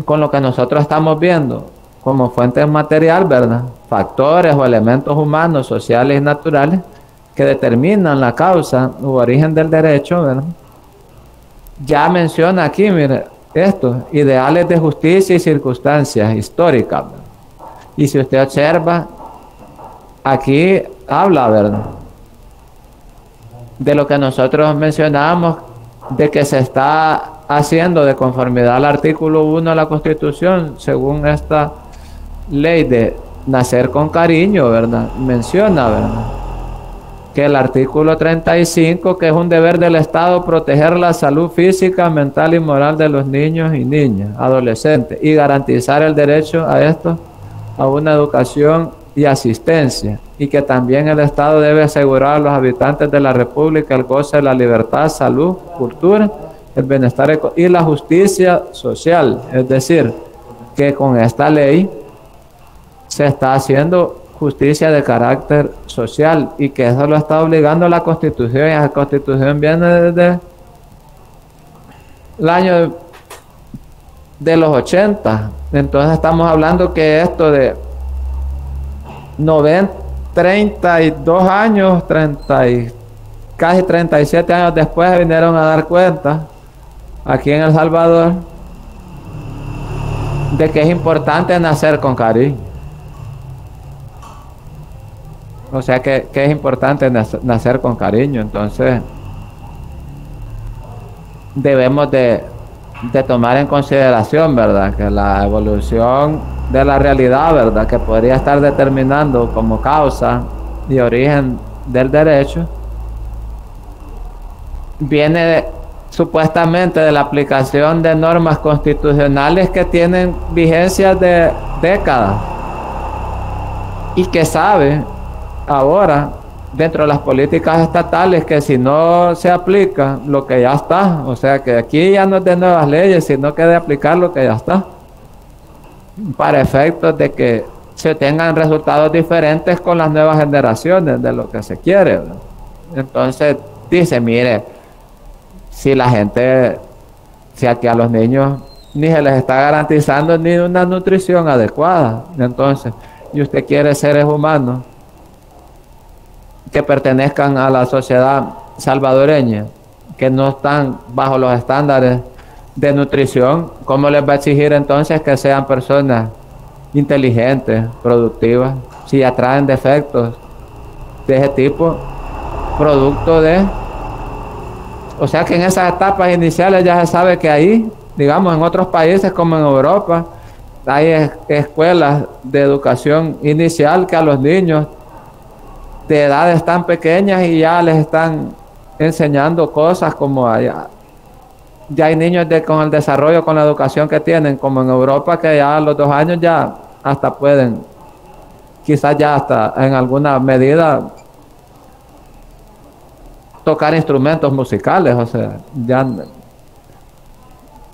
con lo que nosotros estamos viendo como fuente material, ¿verdad?, factores o elementos humanos, sociales y naturales que determinan la causa u origen del derecho, ¿verdad? Ya menciona aquí, mire, esto, ideales de justicia y circunstancias históricas, ¿verdad? Y si usted observa, aquí habla, ¿verdad?, de lo que nosotros mencionábamos, de que se está haciendo de conformidad al artículo 1 de la Constitución, según esta ley de nacer con cariño, ¿verdad? Menciona, ¿verdad?, que el artículo 35, que es un deber del Estado proteger la salud física, mental y moral de los niños y niñas, adolescentes, y garantizar el derecho a esto, a una educación y asistencia, y que también el Estado debe asegurar a los habitantes de la República el goce de la libertad, salud, cultura, el bienestar y la justicia social. Es decir, que con esta ley se está haciendo justicia de carácter social y que eso lo está obligando la Constitución, y la Constitución viene desde el año de los 80. Entonces estamos hablando que esto de 32 años, casi 37 años después vinieron a dar cuenta aquí en El Salvador de que es importante nacer con cariño. O sea que es importante nacer con cariño. Entonces debemos de tomar en consideración, ¿verdad?, que la evolución de la realidad, ¿verdad?, que podría estar determinando como causa y origen del derecho, viene supuestamente de la aplicación de normas constitucionales que tienen vigencia de décadas y que sabe ahora dentro de las políticas estatales que si no se aplica lo que ya está, o sea que aquí ya no es de nuevas leyes, sino que de aplicar lo que ya está, para efectos de que se tengan resultados diferentes con las nuevas generaciones de lo que se quiere, ¿verdad? Entonces dice, mire, si la gente, si aquí a los niños ni se les está garantizando ni una nutrición adecuada, entonces, y usted quiere seres humanos que pertenezcan a la sociedad salvadoreña, que no están bajo los estándares de nutrición, ¿cómo les va a exigir entonces que sean personas inteligentes, productivas, si ya traen defectos de ese tipo, producto de... O sea que en esas etapas iniciales ya se sabe que ahí, digamos, en otros países como en Europa, hay escuelas de educación inicial que a los niños de edades tan pequeñas y ya les están enseñando cosas como allá. Ya hay niños con el desarrollo, con la educación que tienen, como en Europa, que ya a los 2 años ya hasta pueden, quizás ya hasta en alguna medida, tocar instrumentos musicales, o sea, ya.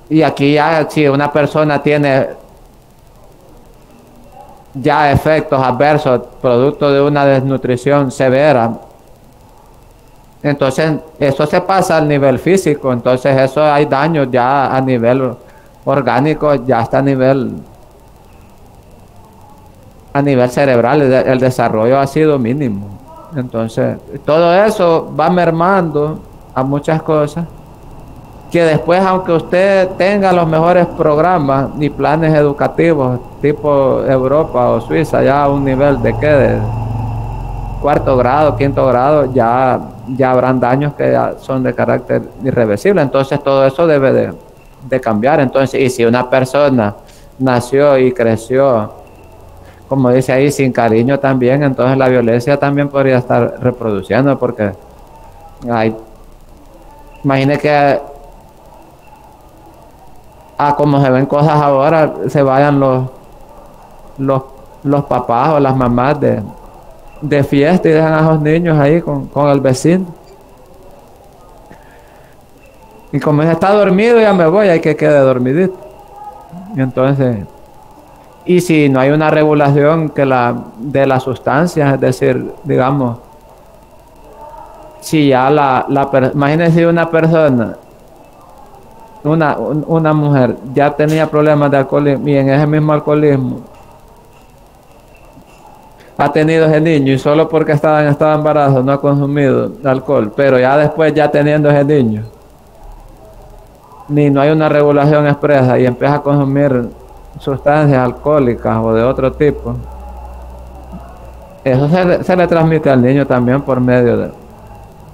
Y aquí ya si una persona tiene ya efectos adversos producto de una desnutrición severa, entonces eso se pasa al nivel físico, entonces eso hay daños ya a nivel orgánico, ya hasta a nivel cerebral, el desarrollo ha sido mínimo. Entonces todo eso va mermando a muchas cosas que después, aunque usted tenga los mejores programas y planes educativos tipo Europa o Suiza, ya a un nivel de 4º grado, 5º grado, ya habrán daños que ya son de carácter irreversible. Entonces todo eso debe de cambiar. Entonces, y si una persona nació y creció, como dice ahí, sin cariño también, entonces la violencia también podría estar reproduciendo, porque imagine que como se ven cosas ahora, se vayan los papás o las mamás de fiesta y dejan a esos niños ahí con el vecino. Y como está dormido, ya me voy, hay que quede dormidito. Y entonces, y si no hay una regulación de las sustancias, es decir, digamos, si ya imagínense una persona, una mujer ya tenía problemas de alcoholismo y en ese mismo alcoholismo ha tenido ese niño y solo porque estaba en estado de embarazo no ha consumido alcohol, pero ya después ya teniendo ese niño no hay una regulación expresa y empieza a consumir sustancias alcohólicas o de otro tipo, eso se le transmite al niño también por medio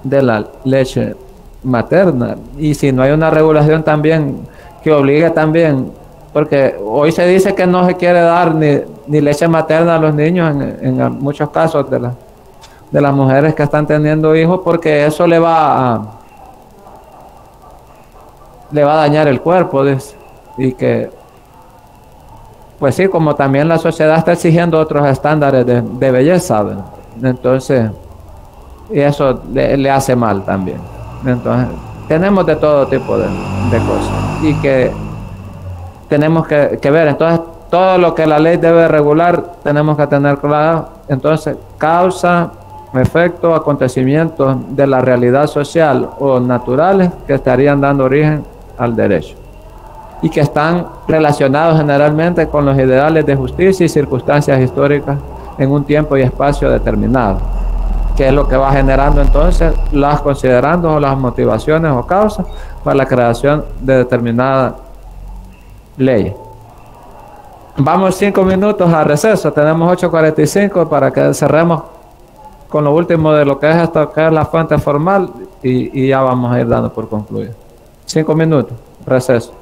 de la leche materna. Y si no hay una regulación también que obligue también, porque hoy se dice que no se quiere dar ni leche materna a los niños en muchos casos de las mujeres que están teniendo hijos, porque eso le va a dañar el cuerpo, dice. Y que pues sí, como también la sociedad está exigiendo otros estándares de belleza, ¿verdad? Entonces, y eso le hace mal también. Entonces, tenemos de todo tipo de cosas y que tenemos que ver. Entonces, todo lo que la ley debe regular, tenemos que tener claro. Entonces, causa, efecto, acontecimientos de la realidad social o naturales que estarían dando origen al derecho y que están relacionados generalmente con los ideales de justicia y circunstancias históricas en un tiempo y espacio determinado, que es lo que va generando entonces las considerandos o las motivaciones o causas para la creación de determinada ley. Vamos 5 minutos a receso, tenemos 8:45 para que cerremos con lo último de lo que es esto, que es la fuente formal, y ya vamos a ir dando por concluido. 5 minutos, receso.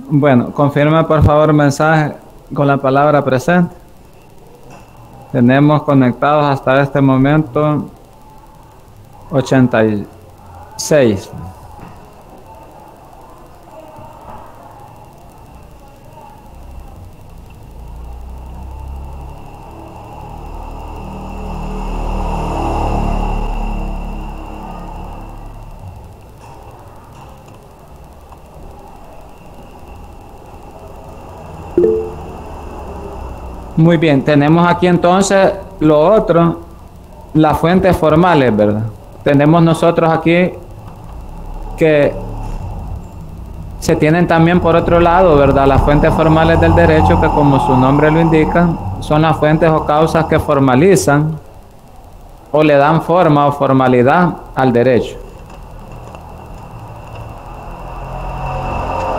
Bueno, confirma por favor mensaje con la palabra presente. Tenemos conectados hasta este momento 86. Muy bien, tenemos aquí entonces lo otro, las fuentes formales, ¿verdad? Tenemos nosotros aquí que se tienen también por otro lado, ¿verdad? Las fuentes formales del derecho, que como su nombre lo indica, son las fuentes o causas que formalizan o le dan forma o formalidad al derecho.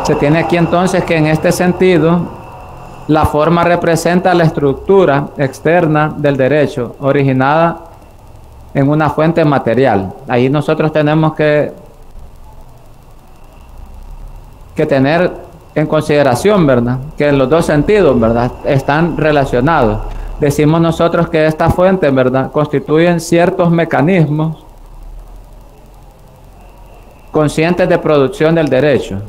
Se tiene aquí entonces que en este sentido, la forma representa la estructura externa del derecho, originada en una fuente material. Ahí nosotros tenemos que tener en consideración, ¿verdad? Que en los dos sentidos, ¿verdad? Están relacionados. Decimos nosotros que estas fuentes, ¿verdad?, constituyen ciertos mecanismos conscientes de producción del derecho,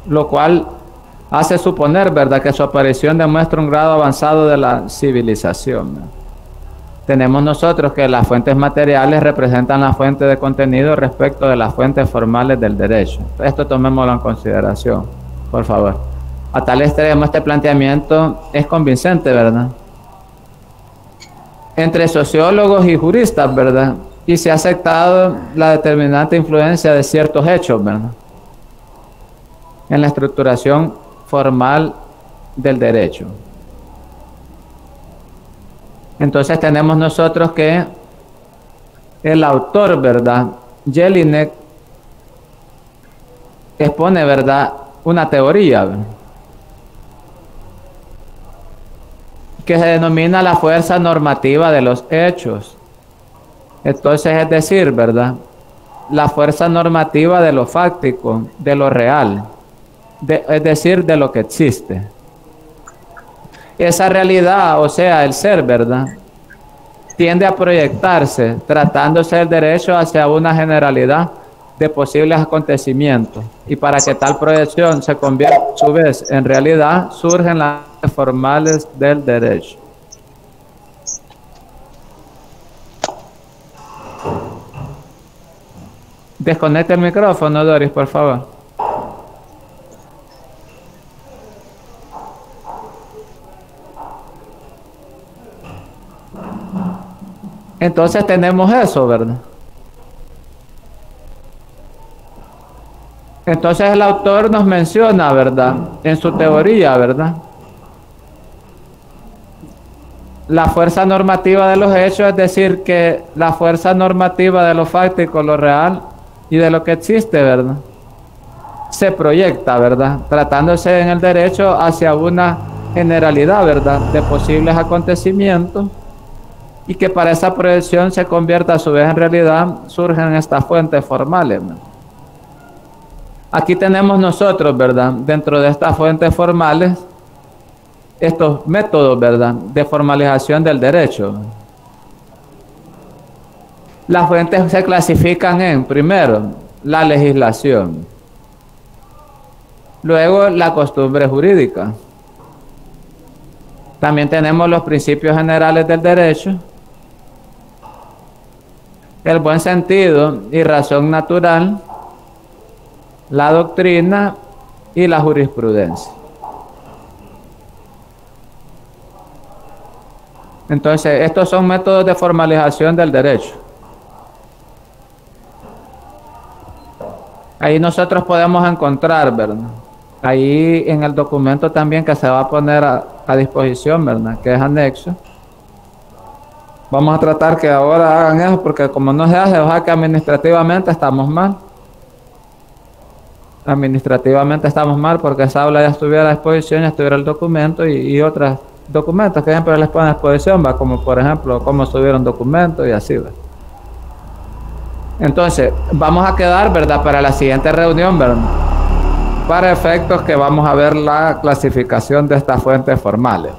lo cual hace suponer, ¿verdad?, que su aparición demuestra un grado avanzado de la civilización, ¿verdad? Tenemos nosotros que las fuentes materiales representan la fuente de contenido respecto de las fuentes formales del derecho. Esto tomémoslo en consideración, por favor. A tal extremo, este planteamiento es convincente, ¿verdad?, entre sociólogos y juristas, ¿verdad?, y se ha aceptado la determinante influencia de ciertos hechos, ¿verdad?, en la estructuración formal del derecho. Entonces tenemos nosotros que el autor, ¿verdad?, Jelinek, expone, ¿verdad?, una teoría, ¿verdad?, que se denomina la fuerza normativa de los hechos. Entonces, es decir, ¿verdad?, la fuerza normativa de lo fáctico, de lo real, es decir, de lo que existe. Esa realidad, o sea, el ser, ¿verdad?, tiende a proyectarse, tratándose del derecho hacia una generalidad de posibles acontecimientos. Y para que tal proyección se convierta a su vez en realidad, surgen las leyes formales del derecho. Desconecte el micrófono, Doris, por favor. Entonces tenemos eso, ¿verdad? Entonces el autor nos menciona, ¿verdad?, en su teoría, ¿verdad?, la fuerza normativa de los hechos, es decir, que la fuerza normativa de lo fáctico, lo real y de lo que existe, ¿verdad?, se proyecta, ¿verdad?, tratándose en el derecho hacia una generalidad, ¿verdad?, de posibles acontecimientos, y que para esa proyección se convierta a su vez en realidad, surgen estas fuentes formales, ¿verdad? Aquí tenemos nosotros, ¿verdad?, dentro de estas fuentes formales, estos métodos, ¿verdad?, de formalización del derecho. Las fuentes se clasifican en, primero, la legislación, luego la costumbre jurídica. También tenemos los principios generales del derecho, el buen sentido y razón natural, la doctrina y la jurisprudencia. Entonces, estos son métodos de formalización del derecho. Ahí nosotros podemos encontrar, ¿verdad?, ahí en el documento también que se va a poner a disposición, ¿verdad?, que es anexo. Vamos a tratar que ahora hagan eso, porque como no se hace, o sea que administrativamente estamos mal. Administrativamente estamos mal, porque esa aula ya estuviera a disposición, ya estuviera el documento y otros documentos que siempre les ponen a disposición, ¿va?, como por ejemplo cómo subieron documentos y así, ¿va? Entonces, vamos a quedar, ¿verdad?, para la siguiente reunión, ¿verdad?, para efectos que vamos a ver la clasificación de estas fuentes formales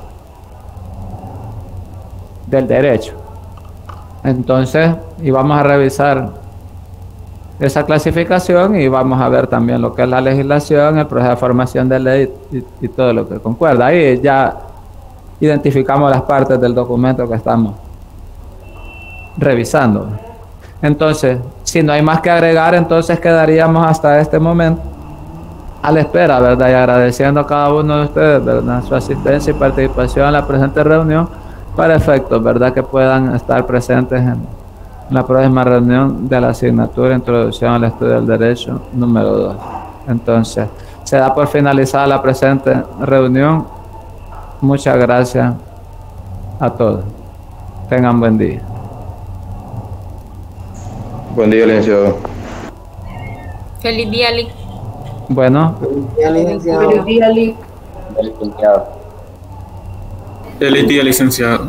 del derecho. Entonces, y vamos a revisar esa clasificación y vamos a ver también lo que es la legislación, el proceso de formación de ley y todo lo que concuerda. Ahí ya identificamos las partes del documento que estamos revisando. Entonces, si no hay más que agregar, entonces quedaríamos hasta este momento a la espera, ¿verdad? Y agradeciendo a cada uno de ustedes, ¿verdad?, su asistencia y participación en la presente reunión, para efectos, ¿verdad?, que puedan estar presentes en la próxima reunión de la asignatura Introducción al Estudio del Derecho número 2. Entonces, se da por finalizada la presente reunión. Muchas gracias a todos. Tengan buen día. Buen día, licenciado. Feliz día, Lic. Bueno. Feliz día, licenciado. Feliz día, Lic. Feliz día, licenciado.